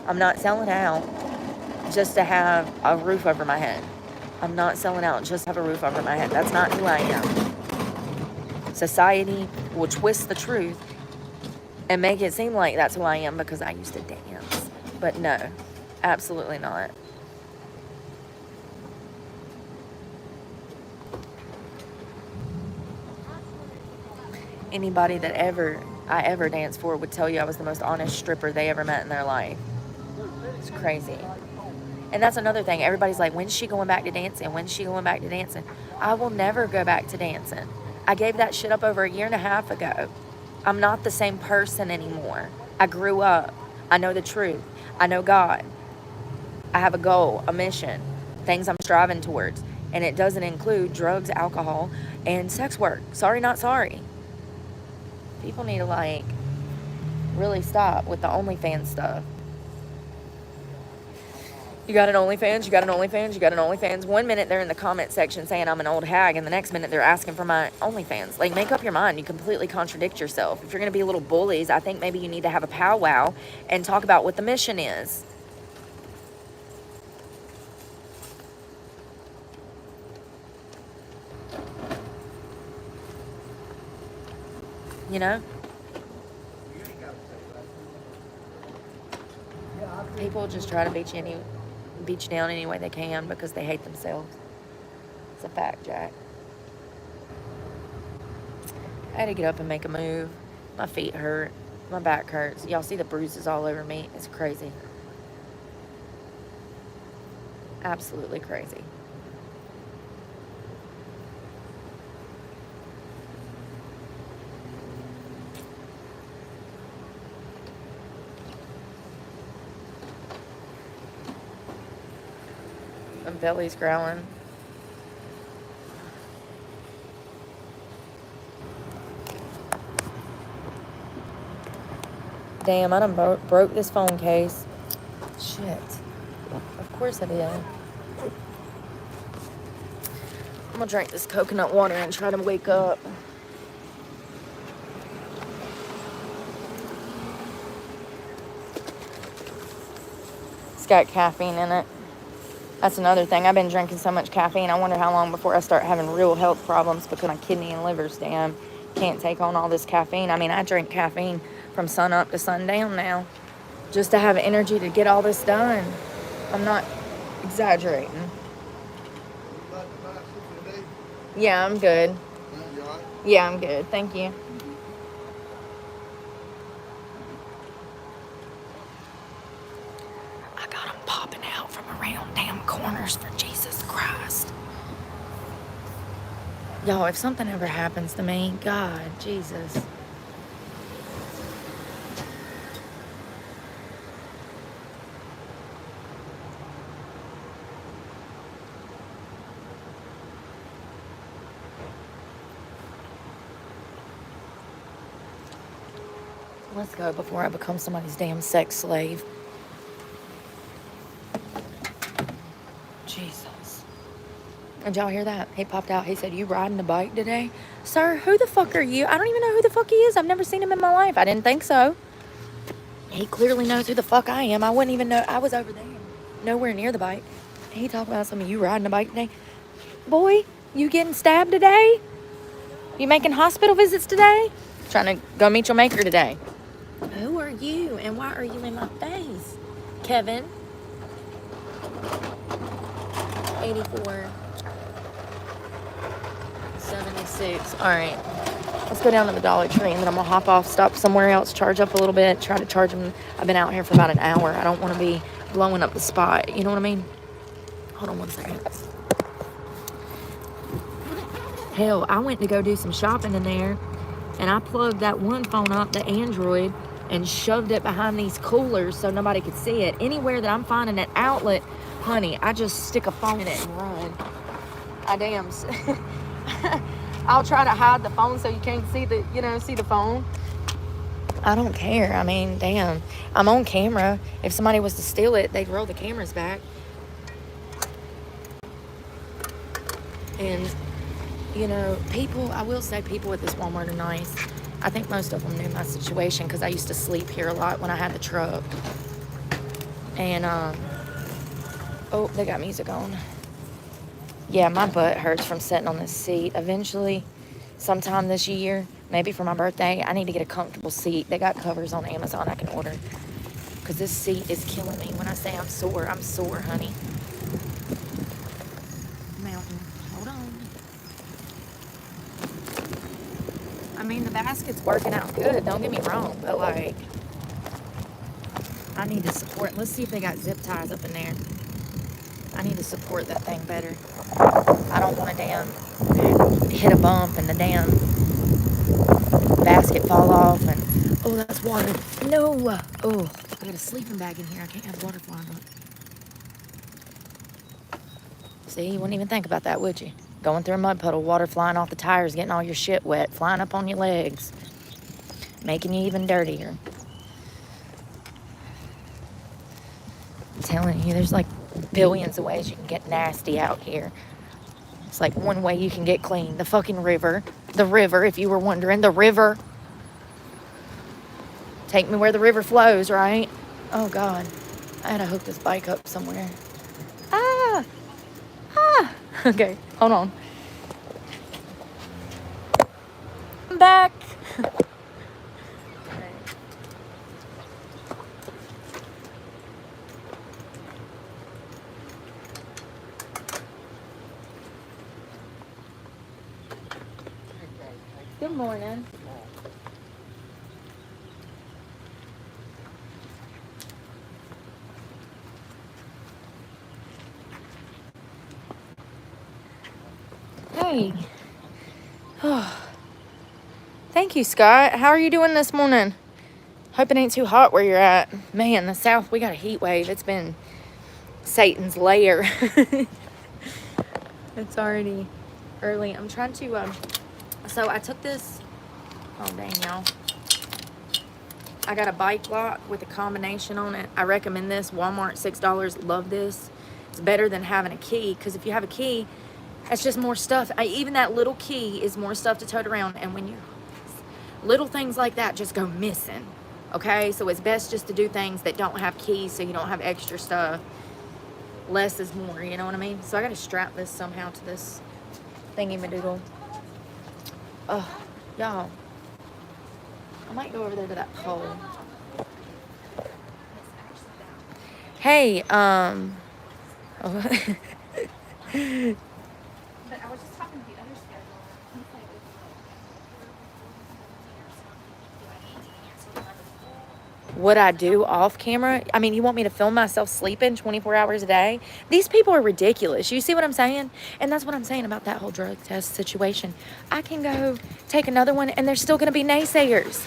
I'm not selling out just to have a roof over my head. I'm not selling out just to have a roof over my head. That's not who I am. Society will twist the truth and make it seem like that's who I am because I used to dance. But no, absolutely not. Anybody that I ever danced for would tell you I was the most honest stripper they ever met in their life. It's crazy. And that's another thing. Everybody's like, when's she going back to dancing? When's she going back to dancing? I will never go back to dancing. I gave that shit up over 1.5 years ago. I'm not the same person anymore. I grew up. I know the truth. I know God. I have a goal, a mission, things I'm striving towards. And it doesn't include drugs, alcohol, and sex work. Sorry, not sorry. People need to, like, really stop with the OnlyFans stuff. You got an OnlyFans, you got an OnlyFans, you got an OnlyFans. 1 minute they're in the comment section saying I'm an old hag, and the next minute they're asking for my OnlyFans. Like, make up your mind. You completely contradict yourself. If you're going to be little bullies, I think maybe you need to have a powwow and talk about what the mission is. you know? People just try to beat you down any way they can because they hate themselves. It's a fact, Jack. I had to get up and make a move. My feet hurt. My back hurts. Y'all see the bruises all over me? It's crazy. Absolutely crazy. My belly's growling. Damn, I done broke this phone case. Shit. Of course I did. I'm gonna drink this coconut water and try to wake up. It's got caffeine in it. That's another thing. I've been drinking so much caffeine. I wonder how long before I start having real health problems because my kidney and liver's damn can't take on all this caffeine. I mean, I drink caffeine from sun up to sundown now just to have energy to get all this done. I'm not exaggerating. Yeah, I'm good. Yeah, I'm good. Thank you. I got them popping out from around damn corners for Jesus Christ. Y'all, if something ever happens to me, God, Jesus. Let's go before I become somebody's damn sex slave. Jesus. Did y'all hear that? He popped out. He said, "You riding a bike today?" Sir, who the fuck are you? I don't even know who the fuck he is. I've never seen him in my life. I didn't think so. He clearly knows who the fuck I am. I wouldn't even know. I was over there. Nowhere near the bike. He talked about something. You riding a bike today? Boy, you getting stabbed today? You making hospital visits today? Trying to go meet your maker today. Who are you and why are you in my face? Kevin. 84. 76. All right. Let's go down to the Dollar Tree and then I'm going to hop off, stop somewhere else, charge up a little bit, try to charge them. I've been out here for about an hour. I don't want to be blowing up the spot. You know what I mean? Hold on one second. Hell, I went to go do some shopping in there and I plugged that one phone up, the Android, and shoved it behind these coolers so nobody could see it. Anywhere that I'm finding an outlet, honey, I just stick a phone in it and run. I damn. I'll try to hide the phone so you can't see the phone. I don't care. I mean, damn. I'm on camera. If somebody was to steal it, they'd roll the cameras back. And, I will say people at this Walmart are nice. I think most of them knew my situation because I used to sleep here a lot when I had the truck. And, they got music on. Yeah, my butt hurts from sitting on this seat. Eventually, sometime this year, maybe for my birthday, I need to get a comfortable seat. They got covers on Amazon I can order. Because this seat is killing me. When I say I'm sore, honey. Mountain. Hold on. I mean, the basket's working out good. Don't get me wrong. But, I need to support. Let's see if they got zip ties up in there. I need to support that thing better. I don't want to damn hit a bump and the damn basket fall off and that's water. No. I got a sleeping bag in here. I can't have water flying up. See, you wouldn't even think about that, would you? Going through a mud puddle, water flying off the tires, getting all your shit wet, flying up on your legs, making you even dirtier. I'm telling you, there's billions of ways you can get nasty out here. It's one way you can get clean. The fucking river. The river, if you were wondering. The river. Take me where the river flows, right? Oh, God. I had to hook this bike up somewhere. Okay, hold on. I'm back. Good morning. Hey. Oh. Thank you, Scott. How are you doing this morning? Hope it ain't too hot where you're at. Man, the South, we got a heat wave. It's been Satan's lair. It's already early. I'm trying to, so I took this, oh dang y'all. I got a bike lock with a combination on it. I recommend this. Walmart, $6. Love this. It's better than having a key, because if you have a key, that's just more stuff. Even that little key is more stuff to tote around, and when you're little things like that just go missing. Okay, so it's best just to do things that don't have keys, so you don't have extra stuff. Less is more, you know what I mean? So I gotta strap this somehow to this thingy-madoodle. Oh, y'all. I might go over there to that pole. Hey, oh. But I was just talking to the other scheduler. He's like, What I do off camera? I mean, you want me to film myself sleeping 24 hours a day? These people are ridiculous. You see what I'm saying? And that's what I'm saying about that whole drug test situation. I can go take another one and there's still going to be naysayers.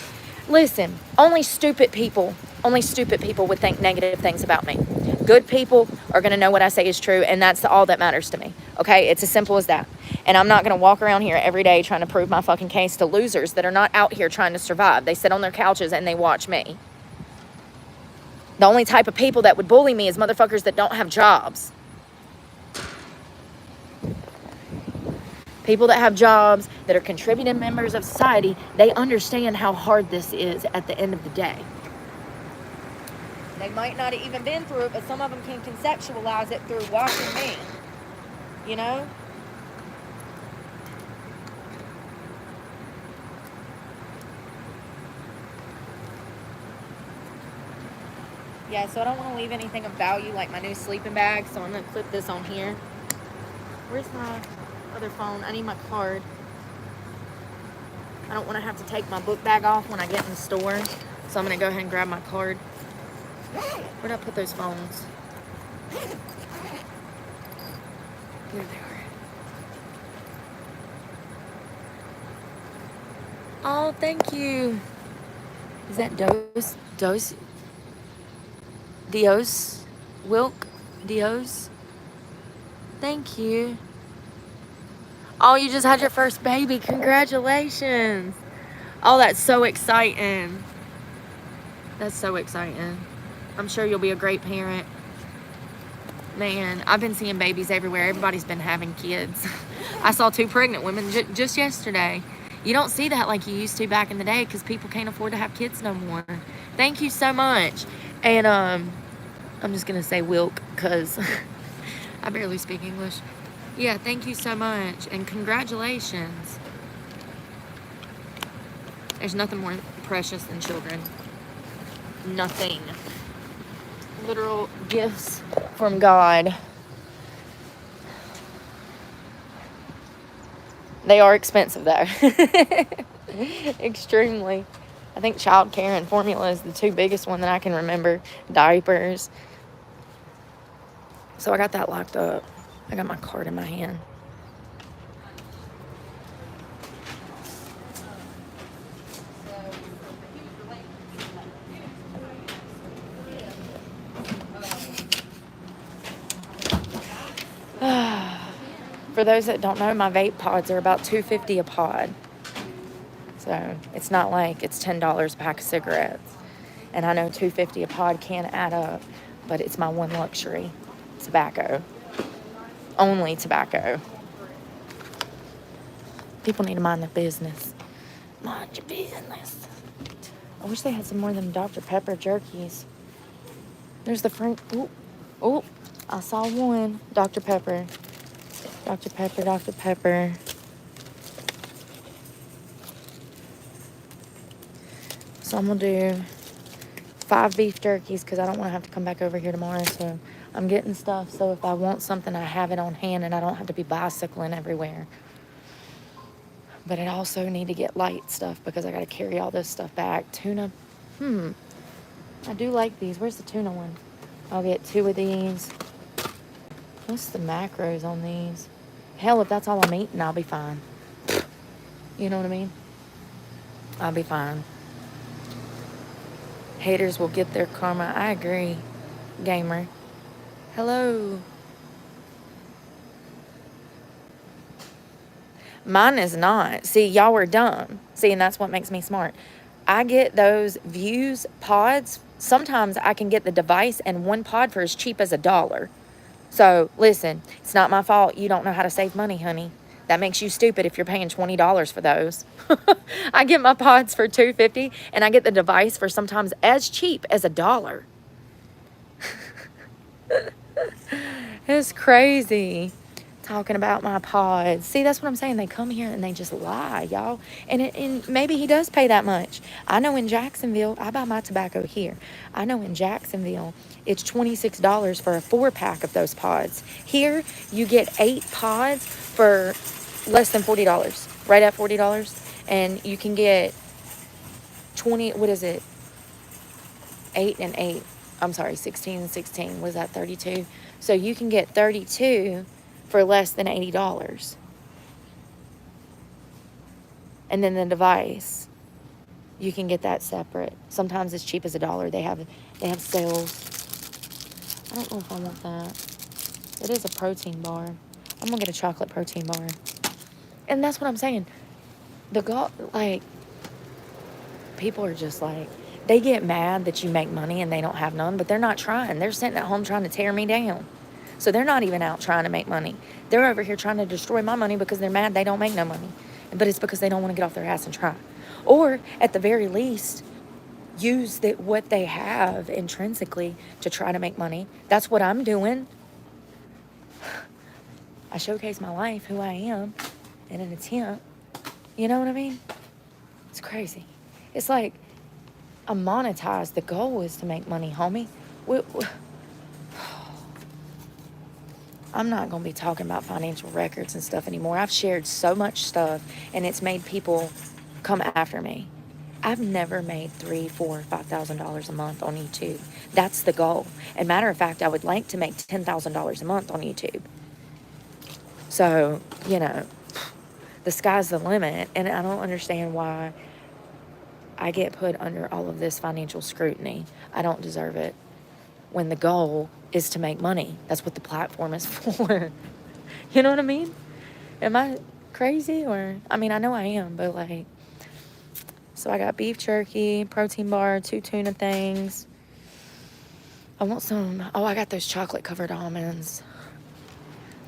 Listen, only stupid people would think negative things about me. Good people are going to know what I say is true, and that's all that matters to me. Okay? It's as simple as that. And I'm not going to walk around here every day trying to prove my fucking case to losers that are not out here trying to survive. They sit on their couches and they watch me. The only type of people that would bully me is motherfuckers that don't have jobs. People that have jobs, that are contributing members of society, they understand how hard this is at the end of the day. They might not have even been through it, but some of them can conceptualize it through watching me. You know? Yeah, so I don't want to leave anything of value like my new sleeping bag, so I'm going to clip this on here. Where's my other phone? I need my card. I don't want to have to take my book bag off when I get in the store, so I'm going to go ahead and grab my card. Where'd I put those phones? Here they are. Oh, thank you. Is that Dios? Wilk? Dios? Thank you. Oh, you just had your first baby. Congratulations. Oh, that's so exciting. That's so exciting. I'm sure you'll be a great parent. Man, I've been seeing babies everywhere. Everybody's been having kids. I saw 2 pregnant women just yesterday. You don't see that like you used to back in the day because people can't afford to have kids no more. Thank you so much. And I'm just going to say Wilk because I barely speak English. Yeah, thank you so much. And congratulations. There's nothing more precious than children. Nothing. Literal gifts from God. They are expensive though. Extremely. I think childcare and formula is the 2 biggest one that I can remember. Diapers. So I got that locked up. I got my card in my hand. For those that don't know, my vape pods are about $2.50 a pod. So it's not like it's $10 a pack of cigarettes. And I know $2.50 a pod can add up, but it's my one luxury. Tobacco. Only tobacco. People need to mind their business. Mind your business. I wish they had some more of them Dr. Pepper jerkies. There's the Frank. Oh, I saw one. Dr. Pepper. Dr. Pepper, Dr. Pepper. So I'm going to do 5 beef jerkies because I don't want to have to come back over here tomorrow. So I'm getting stuff so if I want something, I have it on hand and I don't have to be bicycling everywhere. But I also need to get light stuff because I got to carry all this stuff back. Tuna. I do like these. Where's the tuna one? I'll get 2 of these. What's the macros on these? Hell, if that's all I'm eating, I'll be fine. You know what I mean? I'll be fine. Haters will get their karma. I agree, gamer. Hello. Mine is not. See, y'all are dumb. See, and that's what makes me smart. I get those views pods. Sometimes I can get the device and 1 pod for as cheap as $1. So listen, it's not my fault you don't know how to save money, honey. That makes you stupid if you're paying $20 for those. I get my pods for $2.50 and I get the device for sometimes as cheap as $1. It's crazy. Talking about my pods. See, that's what I'm saying. They come here and they just lie, y'all. And maybe he does pay that much. I know in Jacksonville, I buy my tobacco here. I know in Jacksonville, it's $26 for a 4-pack of those pods. Here, you get 8 pods for less than $40, right at $40. And you can get 20, what is it? 8 and 8. I'm sorry, 16 and 16. Was that 32? So you can get 32 for less than $80. And then the device, you can get that separate. Sometimes as cheap as $1. They have sales. I don't know if I want that. It is a protein bar. I'm gonna get a chocolate protein bar. And that's what I'm saying. People are just like, they get mad that you make money and they don't have none, but they're not trying. They're sitting at home trying to tear me down. So they're not even out trying to make money. They're over here trying to destroy my money because they're mad they don't make no money. But it's because they don't want to get off their ass and try. Or at the very least, use what they have intrinsically to try to make money. That's what I'm doing. I showcase my life, who I am, in an attempt. You know what I mean? It's crazy. It's like, I'm monetized. The goal is to make money, homie. I'm not going to be talking about financial records and stuff anymore. I've shared so much stuff, and it's made people come after me. I've never made $3,000, $4,000, $5,000 a month on YouTube. That's the goal. And matter of fact, I would like to make $10,000 a month on YouTube. So, the sky's the limit, and I don't understand why I get put under all of this financial scrutiny. I don't deserve it. When the goal is to make money. That's what the platform is for. You know what I mean? Am I crazy? I know I am, but so I got beef jerky, protein bar, 2 tuna things. I want some, I got those chocolate covered almonds.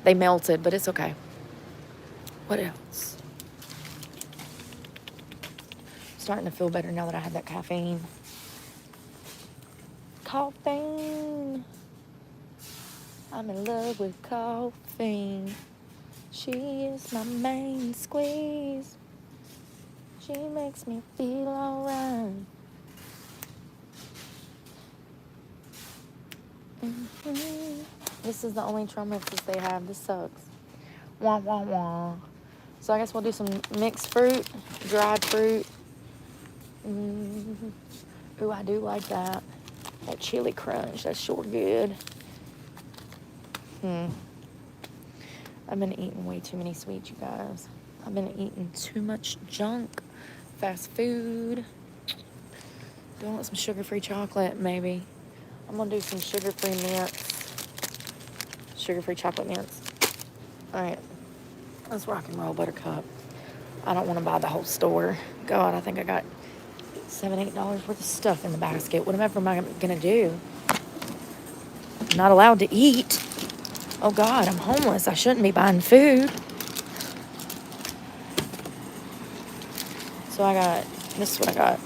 They melted, but it's okay. What else? Starting to feel better now that I had that caffeine. Caffeine. I'm in love with caffeine. She is my main squeeze. She makes me feel alright. This is the only trail mixes they have. This sucks. Wah, wah, wah. So I guess we'll do some mixed fruit, dried fruit. Ooh, I do like that. That chili crunch, that's sure good. I've been eating way too many sweets, you guys. I've been eating too much junk, fast food. Do I want some sugar-free chocolate? Maybe. I'm going to do some sugar-free mints. Sugar-free chocolate mints. All right. Let's rock and roll, Buttercup. I don't want to buy the whole store. God, I think I got $7, $8 worth of stuff in the basket. Whatever am I going to do? I'm not allowed to eat. Oh, God, I'm homeless. I shouldn't be buying food. So this is what I got.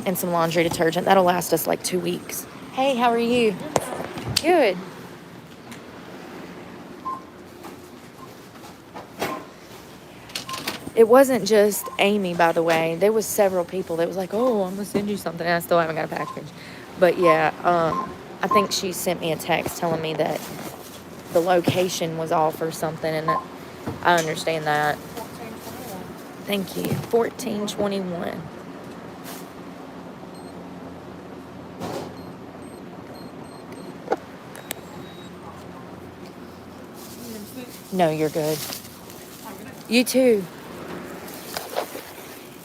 And some laundry detergent. That'll last us 2 weeks. Hey, how are you? Good. It wasn't just Amy, by the way. There was several people that was like, oh, I'm going to send you something. And I still haven't got a package. But yeah, I think she sent me a text telling me that the location was off or something. And I understand that. Thank you. 1421. No, you're good. You too.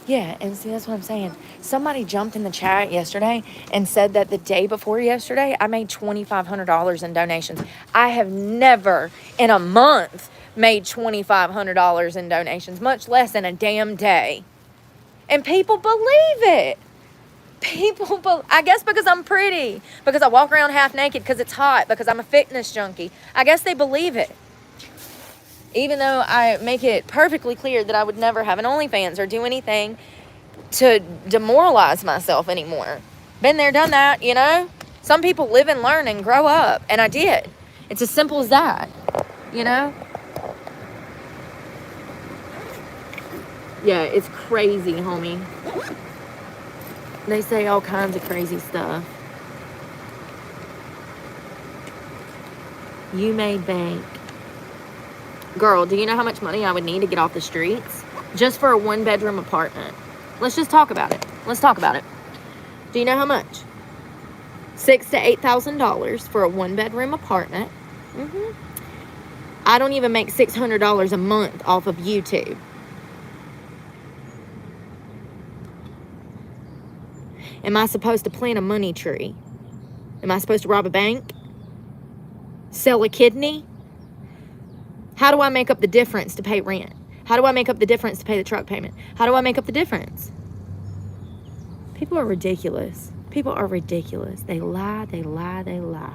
Yeah, and see, that's what I'm saying. Somebody jumped in the chat yesterday and said that the day before yesterday, I made $2,500 in donations. I have never in a month made $2,500 in donations, much less in a damn day. And people believe it. I guess because I'm pretty, because I walk around half naked, because it's hot, because I'm a fitness junkie. I guess they believe it. Even though I make it perfectly clear that I would never have an OnlyFans or do anything to demoralize myself anymore. Been there, done that, you know? Some people live and learn and grow up, and I did. It's as simple as that, you know? Yeah, it's crazy, homie. They say all kinds of crazy stuff. You made bank. Girl, do you know how much money I would need to get off the streets? Just for a 1-bedroom apartment. Let's just talk about it. Let's talk about it. Do you know how much? $6,000 to $8,000 for a 1-bedroom apartment. I don't even make $600 a month off of YouTube. Am I supposed to plant a money tree? Am I supposed to rob a bank? Sell a kidney? How do I make up the difference to pay rent? How do I make up the difference to pay the truck payment? How do I make up the difference? People are ridiculous. People are ridiculous. They lie, they lie, they lie.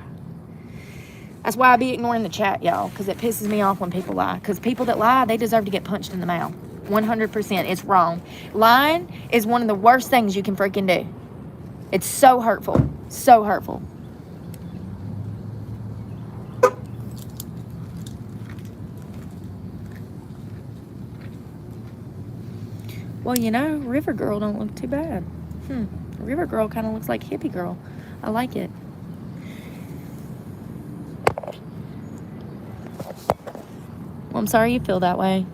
That's why I be ignoring the chat, y'all, because it pisses me off when people lie. Because people that lie, they deserve to get punched in the mouth. 100%. It's wrong. Lying is one of the worst things you can freaking do. It's so hurtful. So hurtful. Well, you know, River Girl don't look too bad. River Girl kind of looks like Hippie Girl. I like it. Well, I'm sorry you feel that way.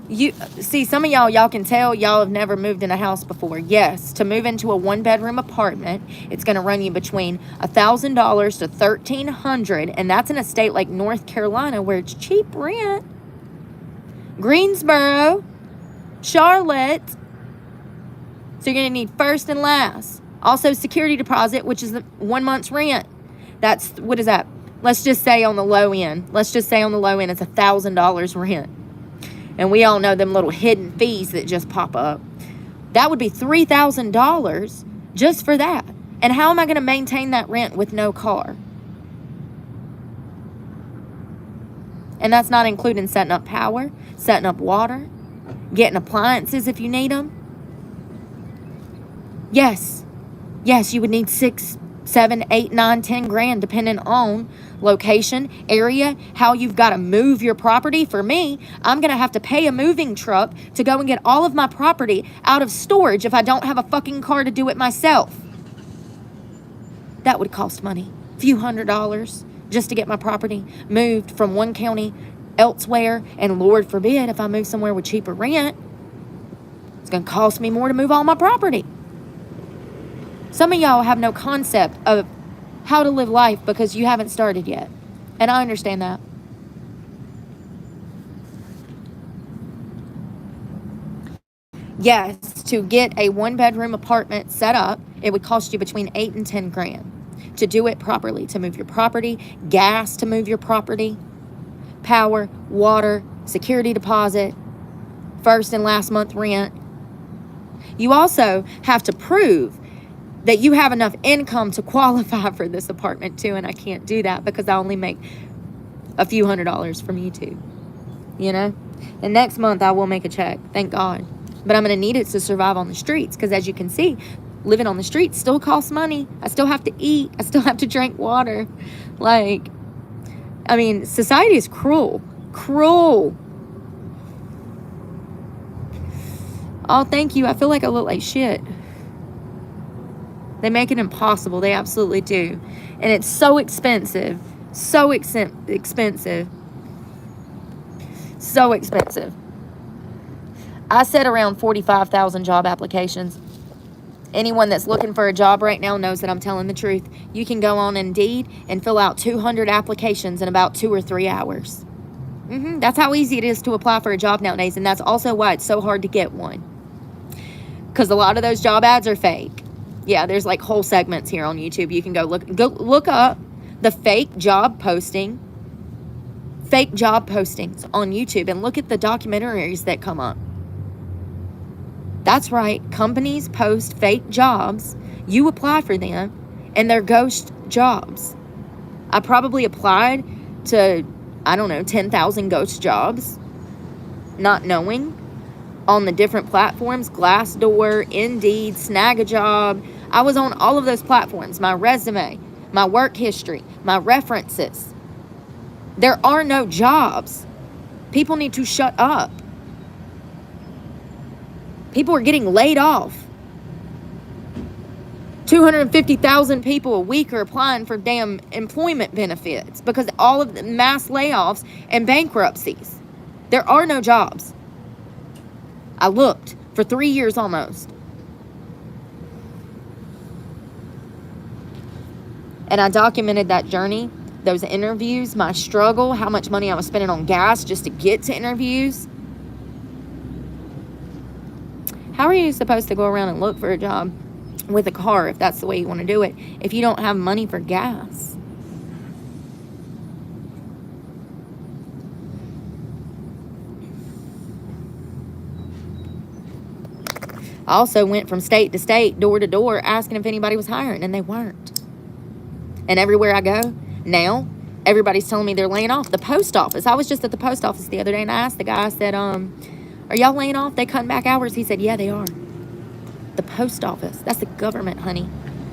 You see, some of y'all can tell y'all have never moved in a house before. Yes, to move into a 1-bedroom apartment, it's going to run you between $1,000 to $1,300, and that's in a state like North Carolina where it's cheap rent. Greensboro, Charlotte. So you're going to need first and last. Also, security deposit, which is the 1 month's rent. That's, what is that? Let's just say on the low end. Let's just say on the low end, it's $1,000 rent. And we all know them little hidden fees that just pop up. That would be $3,000 just for that. And how am I going to maintain that rent with no car? And that's not including setting up power, setting up water, getting appliances if you need them. Yes, you would need 6, 7, 8, 9, 10 grand depending on location, area, how you've got to move your property. For me, I'm going to have to pay a moving truck to go and get all of my property out of storage if I don't have a fucking car to do it myself. That would cost money. A few $100s just to get my property moved from one county elsewhere. And Lord forbid, if I move somewhere with cheaper rent, it's going to cost me more to move all my property. Some of y'all have no concept of how to live life because you haven't started yet. And I understand that. Yes, to get a 1-bedroom apartment set up, it would cost you between 8 and 10 grand to do it properly, to move your property, gas to move your property, power, water, security deposit, first and last month rent. You also have to prove that you have enough income to qualify for this apartment too, and I can't do that because I only make a few $100s from YouTube, you know? And next month I will make a check, thank God. But I'm going to need it to survive on the streets because, as you can see, living on the streets still costs money. I still have to eat. I still have to drink water. Like, I mean, society is cruel. Cruel. Oh, thank you. I feel like I look like shit. They make it impossible. They absolutely do. And it's so expensive So expensive. So expensive. I said around 45,000 job applications. Anyone that's looking for a job right now knows that I'm telling the truth. You can go on Indeed and fill out 200 applications in about 2 or 3 hours. That's how easy it is to apply for a job nowadays, and that's also why it's so hard to get one. Because a lot of those job ads are fake. Yeah, there's like whole segments here on YouTube. You can go look up the fake job postings on YouTube and look at the documentaries that come up. That's right. Companies post fake jobs. You apply for them, and they're ghost jobs. I probably applied to, 10,000 ghost jobs, not knowing, on the different platforms, Glassdoor, Indeed, Snag-a-Job. I was on all of those platforms. My resume, my work history, my references. There are no jobs. People need to shut up. People are getting laid off. 250,000 people a week are applying for damn employment benefits because all of the mass layoffs and bankruptcies. There are no jobs. I looked for 3 years almost. And I documented that journey, those interviews, my struggle, how much money I was spending on gas just to get to interviews. How are you supposed to go around and look for a job with a car if that's the way you want to do it if you don't have money for gas? I also went from state to state, door to door, asking if anybody was hiring, and they weren't. And everywhere I go now, everybody's telling me they're laying off. The post office. I was just at the post office the other day, and I asked the guy, I said, are y'all laying off? They cutting back hours? He said, yeah, they are. The post office. That's the government, honey.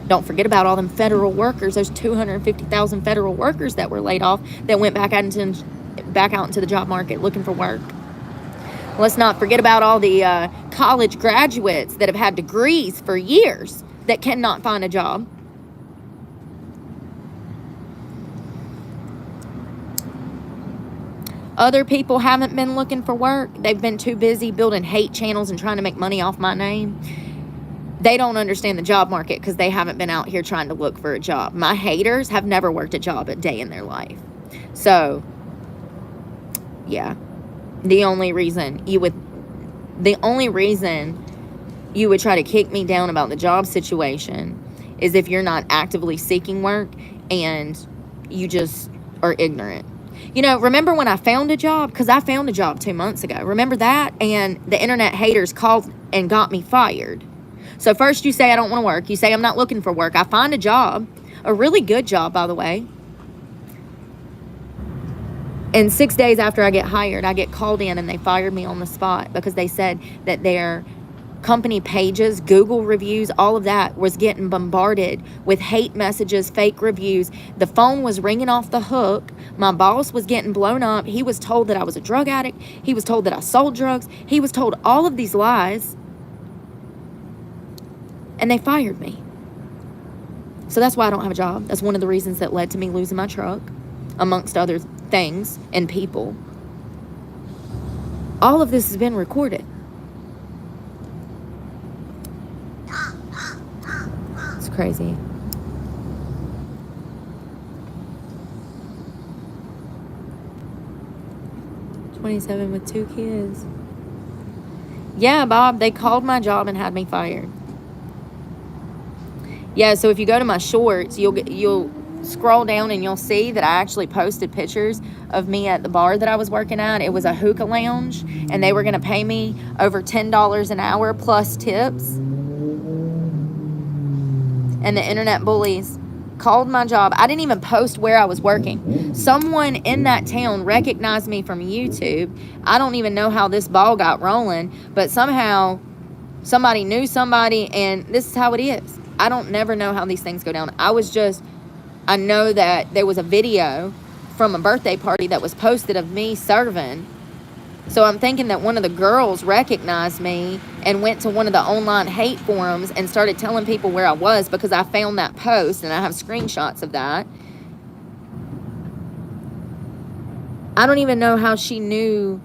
Don't forget about all them federal workers, those 250,000 federal workers that were laid off that went back out into the job market looking for work. Let's not forget about all the college graduates that have had degrees for years that cannot find a job. Other people haven't been looking for work. They've been too busy building hate channels and trying to make money off my name. They don't understand the job market because they haven't been out here trying to look for a job. My haters have never worked a job a day in their life. So, yeah. The only reason you would try to kick me down about the job situation is if you're not actively seeking work and you just are ignorant. Remember when I found a job? Because I found a job 2 months ago. Remember that? And the internet haters called and got me fired. So first you say I don't want to work. You say I'm not looking for work. I find a job, a really good job, by the way. And 6 days after I get hired, I get called in and they fired me on the spot because they said that their company pages, Google reviews, all of that was getting bombarded with hate messages, fake reviews. The phone was ringing off the hook. My boss was getting blown up. He was told that I was a drug addict. He was told that I sold drugs. He was told all of these lies. And they fired me. So that's why I don't have a job. That's one of the reasons that led to me losing my truck, amongst other things and people. All of this has been recorded. It's crazy. $27 with 2 kids. Yeah, Bob, they called my job and had me fired. Yeah, so if you go to my shorts, you'll scroll down and you'll see that I actually posted pictures of me at the bar that I was working at. It was a hookah lounge, and they were going to pay me over $10 an hour plus tips. And the internet bullies called my job. I didn't even post where I was working. Someone in that town recognized me from YouTube. I don't even know how this ball got rolling, but somehow somebody knew somebody, and this is how it is. I don't never know how these things go down. I know that there was a video from a birthday party that was posted of me serving. So I'm thinking that one of the girls recognized me and went to one of the online hate forums and started telling people where I was because I found that post and I have screenshots of that. I don't even know how she knew.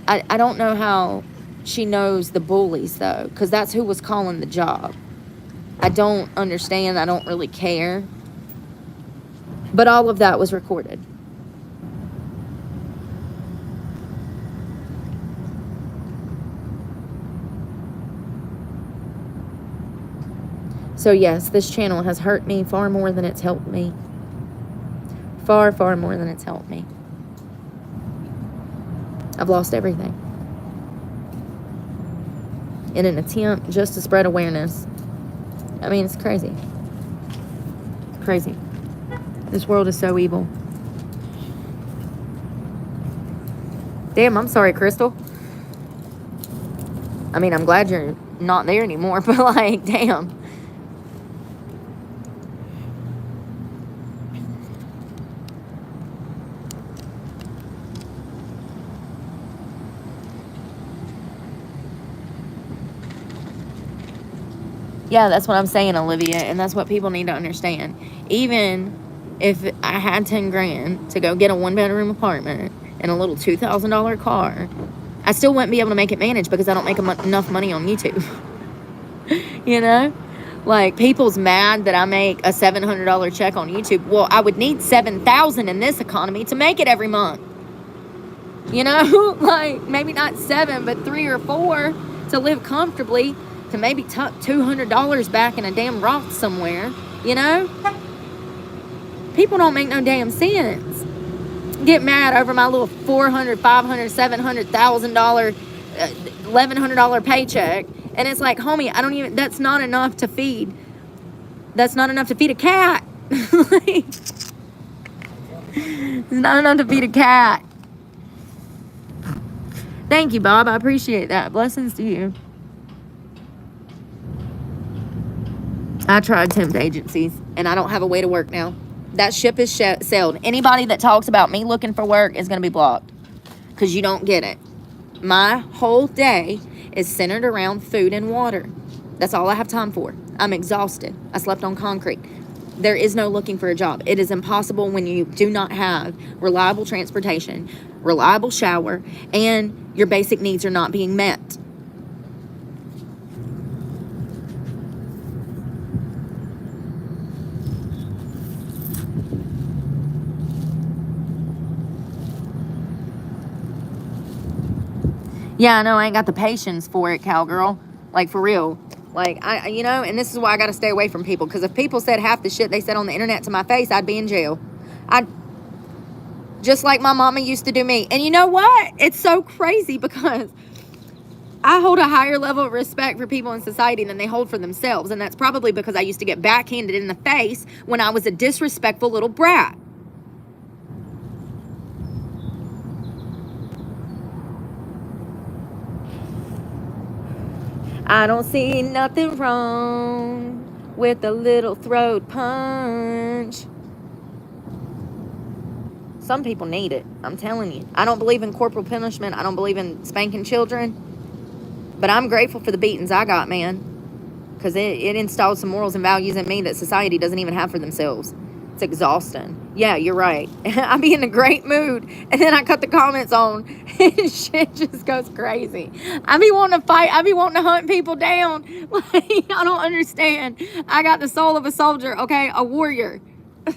I don't know how she knows the bullies, though, because that's who was calling the job. I don't understand. I don't really care. But all of that was recorded. So yes, this channel has hurt me far more than it's helped me. Far, far more than it's helped me. I've lost everything in an attempt just to spread awareness. I mean, it's crazy. Crazy. This world is so evil. Damn, I'm sorry, Crystal. I mean, I'm glad you're not there anymore, but like, damn. Yeah, that's what I'm saying, Olivia, and that's what people need to understand. Even if I had 10 grand to go get a 1-bedroom apartment and a little $2,000 car, I still wouldn't be able to make it manage because I don't make enough money on YouTube. You know? Like, people's mad that I make a $700 check on YouTube. Well, I would need $7,000 in this economy to make it every month. You know? Like, maybe not 7, but 3 or 4 to live comfortably, to maybe tuck $200 back in a damn Roth somewhere. You know? People don't make no damn sense. Get mad over my little $400, $500, $700,000, $1,100 paycheck. And it's like, homie, I don't even, that's not enough to feed. That's not enough to feed a cat. Like, it's not enough to feed a cat. Thank you, Bob. I appreciate that. Blessings to you. I tried temp agencies, and I don't have a way to work now. That ship is sailed. Anybody that talks about me looking for work is going to be blocked because you don't get it. My whole day is centered around food and water. That's all I have time for. I'm exhausted. I slept on concrete. There is no looking for a job. It is impossible when you do not have reliable transportation, reliable shower, and your basic needs are not being met. Yeah, I know I ain't got the patience for it, cowgirl. Like, for real. Like, you know, and this is why I got to stay away from people. Because if people said half the shit they said on the internet to my face, I'd be in jail. Just like my mama used to do me. And you know what? It's so crazy because I hold a higher level of respect for people in society than they hold for themselves. And that's probably because I used to get backhanded in the face when I was a disrespectful little brat. I don't see nothing wrong with a little throat punch. Some people need it. I'm telling you. I don't believe in corporal punishment. I don't believe in spanking children. But I'm grateful for the beatings I got, man. Because it installed some morals and values in me that society doesn't even have for themselves. It's exhausting. Yeah, you're right. I be in a great mood, and then I cut the comments on, and shit just goes crazy. I be wanting to fight. I be wanting to hunt people down. Like, I don't understand. I got the soul of a soldier, okay? A warrior.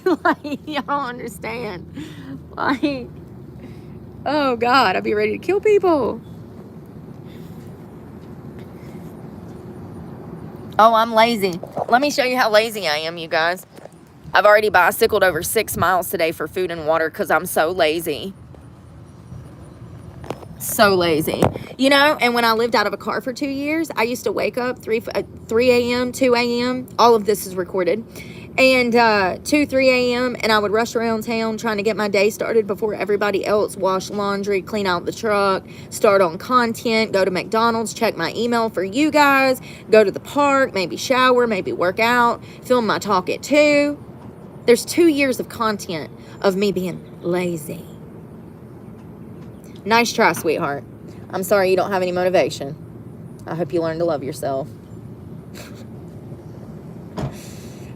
Like, I don't understand. Like, oh, God, I'd be ready to kill people. Oh, I'm lazy. Let me show you how lazy I am, you guys. I've already bicycled over 6 miles today for food and water because I'm so lazy. So lazy. You know, and when I lived out of a car for 2 years, I used to wake up 3 a.m., 2 a.m. All of this is recorded. And 2, 3 a.m. and I would rush around town trying to get my day started before everybody else, wash laundry, clean out the truck, start on content, go to McDonald's, check my email for you guys, go to the park, maybe shower, maybe work out, film my talk at 2. There's 2 years of content of me being lazy. Nice try, sweetheart. I'm sorry you don't have any motivation. I hope you learn to love yourself.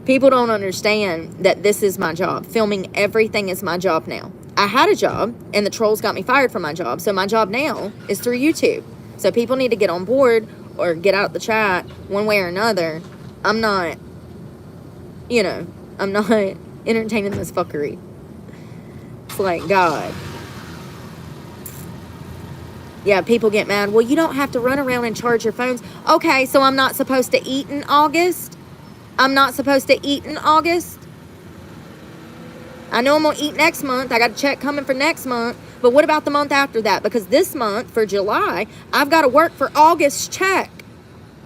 People don't understand that this is my job. Filming everything is my job now. I had a job, and the trolls got me fired from my job. So my job now is through YouTube. So people need to get on board or get out the chat one way or another. I'm not, I'm not entertaining this fuckery. It's like, God. Yeah, people get mad. Well, you don't have to run around and charge your phones. Okay, so I'm not supposed to eat in August? I'm not supposed to eat in August? I know I'm going to eat next month. I got a check coming for next month. But what about the month after that? Because this month, for July, I've got to work for August's check.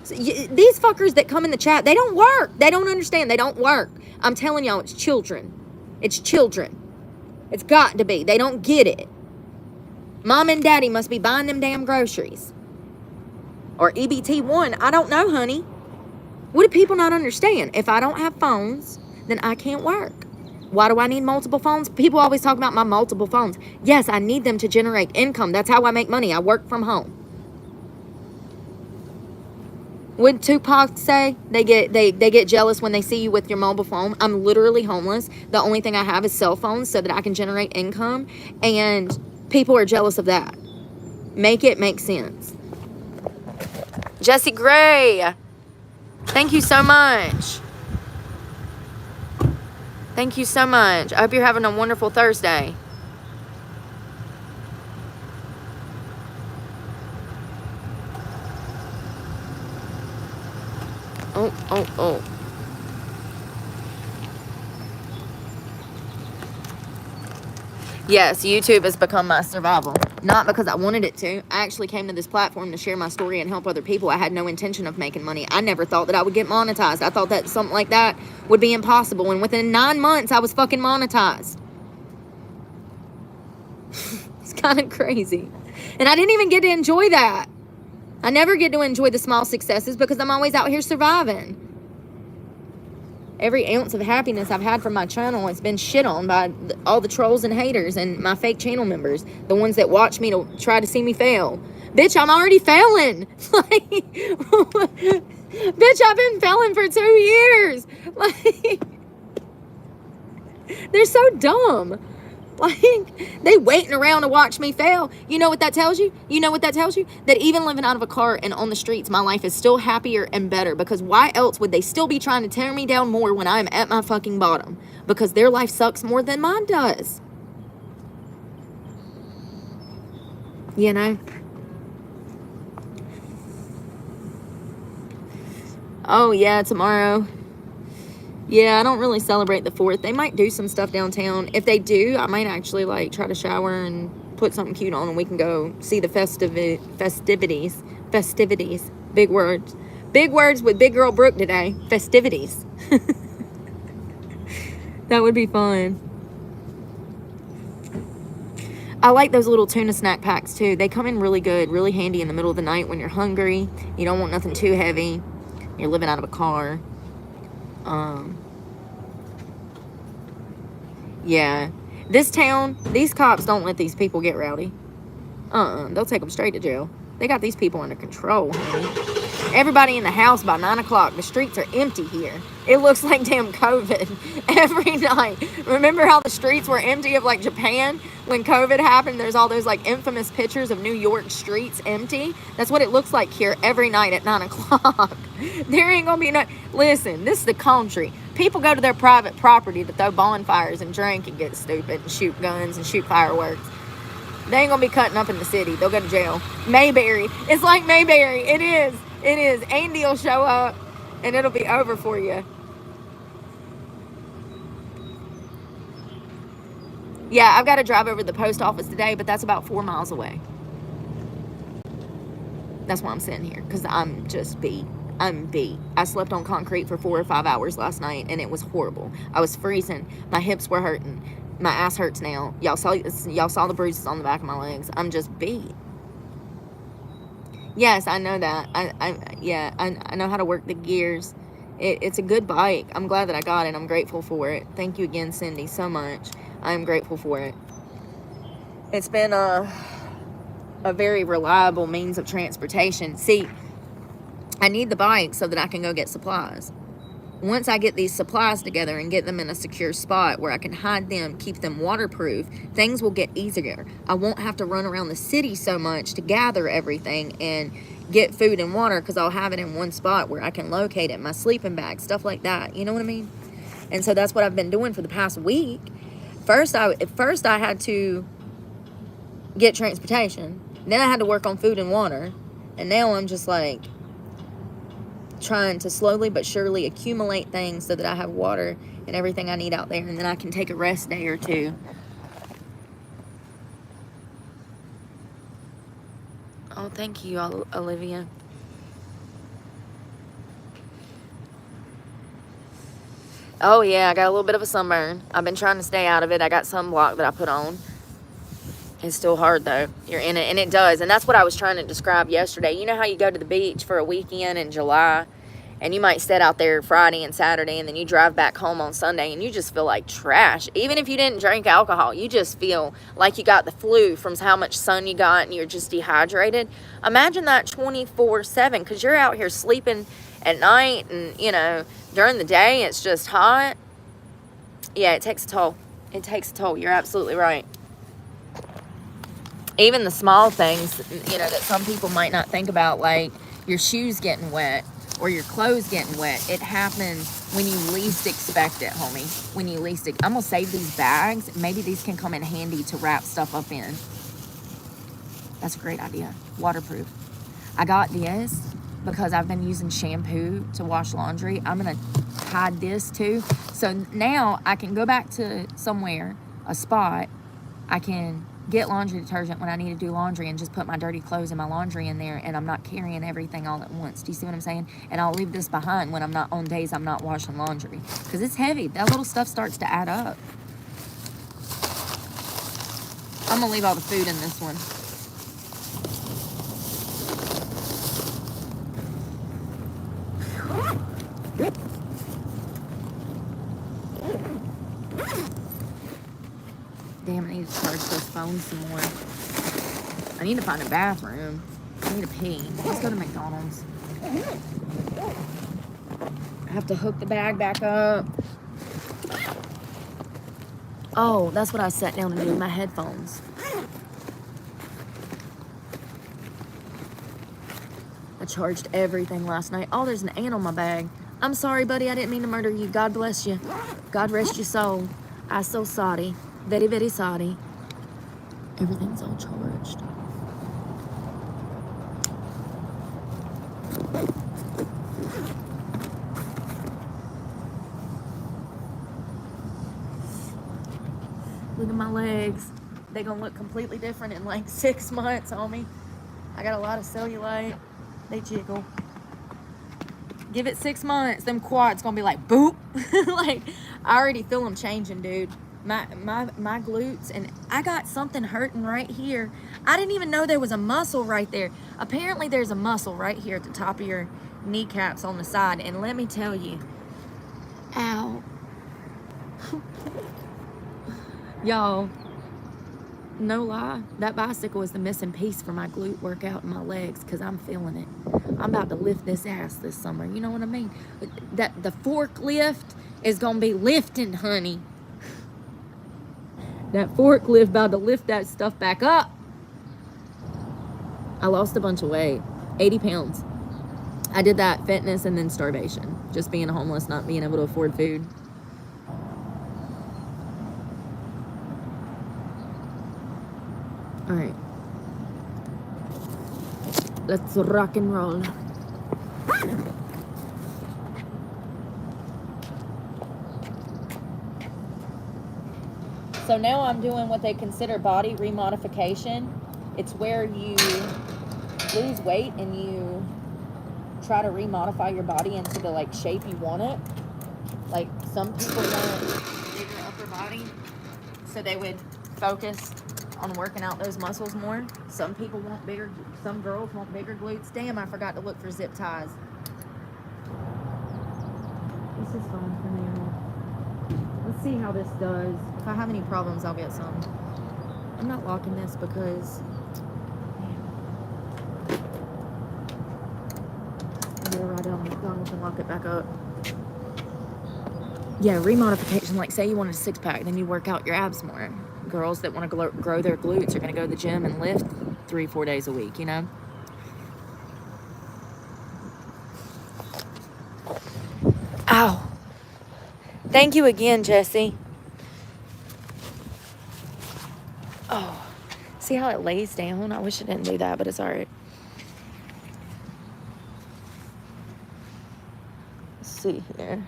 So these fuckers that come in the chat, they don't work. They don't understand. They don't work. I'm telling y'all, it's children. It's children. It's got to be. They don't get it. Mom and daddy must be buying them damn groceries. Or EBT1. I don't know, honey. What do people not understand? If I don't have phones, then I can't work. Why do I need multiple phones? People always talk about my multiple phones. Yes, I need them to generate income. That's how I make money. I work from home. Would Tupac say they get jealous when they see you with your mobile phone? I'm literally homeless. The only thing I have is cell phones so that I can generate income. And people are jealous of that. Make it make sense. Jesse Gray, thank you so much. Thank you so much. I hope you're having a wonderful Thursday. Oh. Yes, YouTube has become my survival. Not because I wanted it to. I actually came to this platform to share my story and help other people. I had no intention of making money. I never thought that I would get monetized. I thought that something like that would be impossible. And within 9 months, I was fucking monetized. It's kind of crazy. And I didn't even get to enjoy that. I never get to enjoy the small successes because I'm always out here surviving. Every ounce of happiness I've had from my channel has been shit on by all the trolls and haters and my fake channel members. The ones that watch me to try to see me fail. Bitch, I'm already failing. Like, bitch, I've been failing for 2 years. Like, they're so dumb. Like, they waiting around to watch me fail. You know what that tells you? You know what that tells you? That even living out of a car and on the streets, my life is still happier and better. Because why else would they still be trying to tear me down more when I'm at my fucking bottom? Because their life sucks more than mine does. You know? Oh, yeah, tomorrow. Yeah, I don't really celebrate the 4th. They might do some stuff downtown. If they do, I might actually, like, try to shower and put something cute on and we can go see the festivities. Festivities. Big words. Big words with Big Girl Brooke today. Festivities. That would be fun. I like those little tuna snack packs, too. They come in really good, really handy in the middle of the night when you're hungry. You don't want nothing too heavy. You're living out of a car. Yeah, this town, these cops don't let these people get rowdy. They'll take them straight to jail. They got these people under control, honey. Everybody in the house by 9 o'clock. The streets are empty here. It looks like damn COVID every night. Remember how the streets were empty of, like, Japan? When COVID happened, there's all those, like, infamous pictures of New York streets empty. That's what it looks like here every night at 9 o'clock. There ain't gonna be no... Listen, this is the country. People go to their private property to throw bonfires and drink and get stupid and shoot guns and shoot fireworks. They ain't gonna be cutting up in the city. They'll go to jail. Mayberry. It's like Mayberry. It is. It is. Andy will show up and it'll be over for you. Yeah, I've got to drive over to the post office today, but that's about 4 miles away. That's why I'm sitting here, because I'm just beat. I'm beat. I slept on concrete for 4 or 5 hours last night, and it was horrible. I was freezing. My hips were hurting. My ass hurts now. Y'all saw the bruises on the back of my legs. I'm just beat. Yes, I know that. I know how to work the gears. It's a good bike. I'm glad that I got it. I'm grateful for it. Thank you again, Cindy, so much. I'm grateful for it. It's been a very reliable means of transportation. See, I need the bike so that I can go get supplies. once I get these supplies together and get them in a secure spot where I can hide them, keep them waterproof, things will get easier. I won't have to run around the city so much to gather everything and get food and water, because I'll have it in one spot where I can locate it, my sleeping bag, stuff like that. You know what I mean? And so that's what I've been doing for the past week. First I had to get transportation. Then I had to work on food and water. And now I'm just like trying to slowly but surely accumulate things so that I have water and everything I need out there, and then I can take a rest day or two. Oh, thank you, Olivia. Oh yeah, I got a little bit of a sunburn. I've been trying to stay out of it. I got sunblock that I put on. It's still hard though. You're in it, and it does. And that's what I was trying to describe yesterday. You know how you go to the beach for a weekend in July, and you might sit out there Friday and Saturday, and then you drive back home on Sunday, and you just feel like trash. Even if you didn't drink alcohol, you just feel like you got the flu from how much sun you got, and you're just dehydrated. Imagine that 24/7, because you're out here sleeping at night, and, you know, during the day, it's just hot. Yeah, it takes a toll. It takes a toll. You're absolutely right. Even the small things, you know, that some people might not think about, like your shoes getting wet or your clothes getting wet. It happens when you least expect it, homie. When you least I'm going to save these bags. Maybe these can come in handy to wrap stuff up in. That's a great idea. Waterproof. I got this because I've been using shampoo to wash laundry. I'm going to hide this too. So now I can go back to somewhere, a spot. I can get laundry detergent when I need to do laundry and just put my dirty clothes and my laundry in there, and I'm not carrying everything all at once. Do you see what I'm saying? And I'll leave this behind when I'm not on days I'm not washing laundry, because it's heavy. That little stuff starts to add up. I'm gonna leave all the food in this one. Damn, I need to charge those phones some more. I need to find a bathroom. I need to pee. Let's go to McDonald's. I have to hook the bag back up. Oh, that's what I sat down to do, my headphones. I charged everything last night. Oh, there's an ant on my bag. I'm sorry, buddy. I didn't mean to murder you. God bless you. God rest your soul. I'm so sorry. Very, very sorry. Everything's all charged. Look at my legs. They're gonna look completely different in like 6 months, homie. I got a lot of cellulite. They jiggle. Give it 6 months, them quads gonna be like boop. Like, I already feel them changing, dude. My glutes, and I got something hurting right here. I didn't even know there was a muscle right there. Apparently there's a muscle right here at the top of your kneecaps on the side, and let me tell you, ow. Y'all, no lie, that bicycle is the missing piece for my glute workout in my legs, because I'm feeling it. I'm about to lift this ass this summer, you know what I mean? That the forklift is gonna be lifting, honey. That forklift about to lift that stuff back up. I lost a bunch of weight, 80 pounds. I did that fitness and then starvation. Just being homeless, not being able to afford food. All right. Let's rock and roll. So now I'm doing what they consider body remodification. It's where you lose weight and you try to remodify your body into the like shape you want it. Like, some people want bigger upper body, so they would focus on working out those muscles more. Some people want bigger, some girls want bigger glutes. Damn, I forgot to look for zip ties. This is fun for me. Let's see how this does. If I have any problems, I'll get some. I'm not locking this because I gotta ride down McDonald's and lock it back up. Yeah, remodification. Like, say you want a six-pack, then you work out your abs more. Girls that want to grow their glutes are going to go to the gym and lift 3-4 days a week, you know? Ow. Thank you again, Jesse. Oh, see how it lays down? I wish it didn't do that, but it's all right. Let's see here.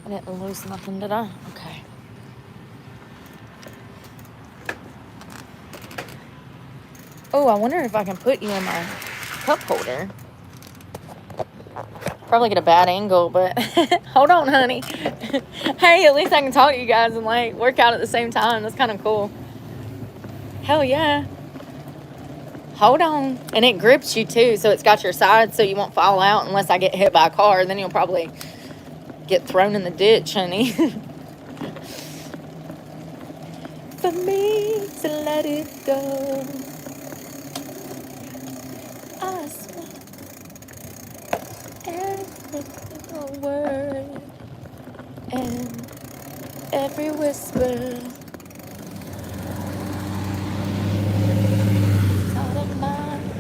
I didn't lose nothing, did I? Okay. Oh, I wonder if I can put you in my cup holder. Probably get a bad angle, but hold on, honey. Hey, at least I can talk to you guys and like work out at the same time. That's kind of cool. Hell yeah. Hold on. And it grips you too, so it's got your side so you won't fall out unless I get hit by a car. Then you'll probably get thrown in the ditch, honey. For me to let it go, I swear every single word and every whisper out of mine.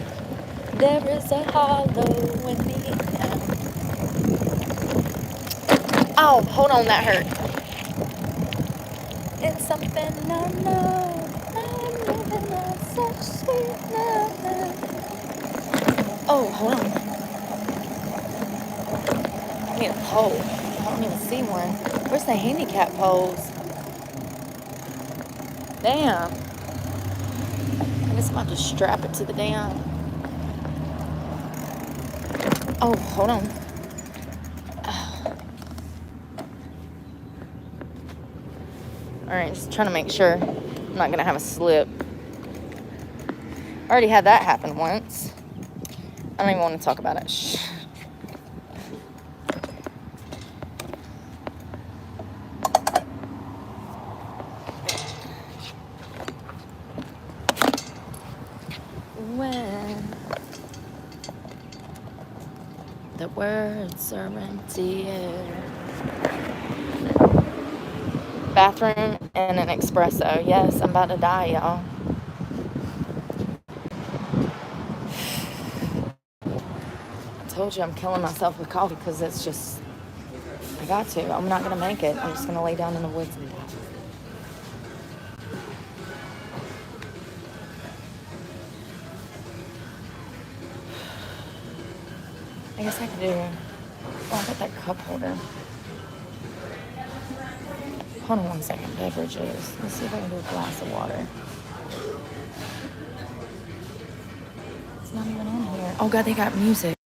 There is a hollow in the end. Oh, hold on, that hurt. It's something I know. I'm living on such sweet love. Oh, hold on. I need a pole. I don't even see one. Where's the handicap poles? Damn. I guess I'm about to strap it to the damn. Oh, hold on. Alright, just trying to make sure I'm not going to have a slip. I already had that happen once. I don't even want to talk about it. Shh. When the words are empty air. Bathroom and an espresso. Yes, I'm about to die, y'all. I told you I'm killing myself with coffee because it's just, I got to. I'm not going to make it. I'm just going to lay down in the woods and die. I guess I could do, oh, I got that cup holder. Hold on one second, beverages. Let's see if I can do a glass of water. It's not even on here. Oh God, they got music.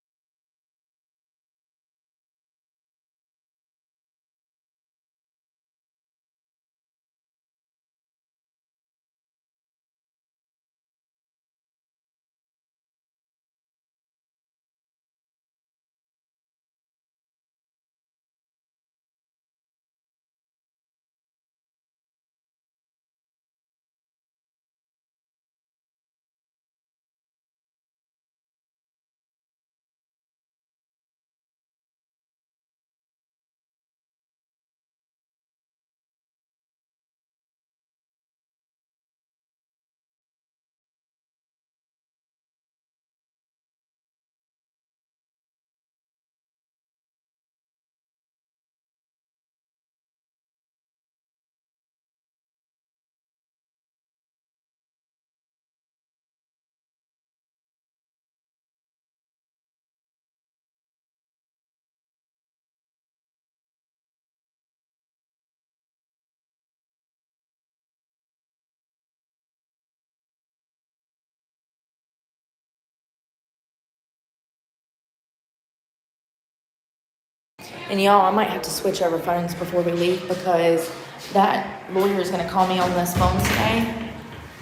And y'all, I might have to switch over phones before we leave because that lawyer is going to call me on this phone today.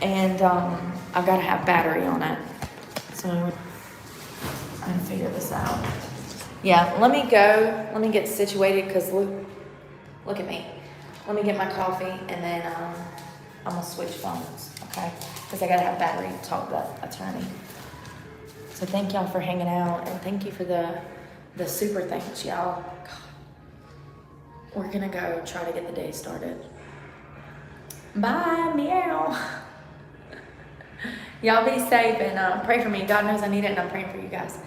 And I've got to have battery on it. So I'm going to figure this out. Yeah, let me go. Let me get situated because look at me. Let me get my coffee and then I'm gonna switch phones, okay? Because I gotta have battery to talk to that attorney. So thank y'all for hanging out, and thank you for the super thanks, y'all. God. We're gonna go try to get the day started. Bye, meow. Y'all be safe and pray for me. God knows I need it, and I'm praying for you guys.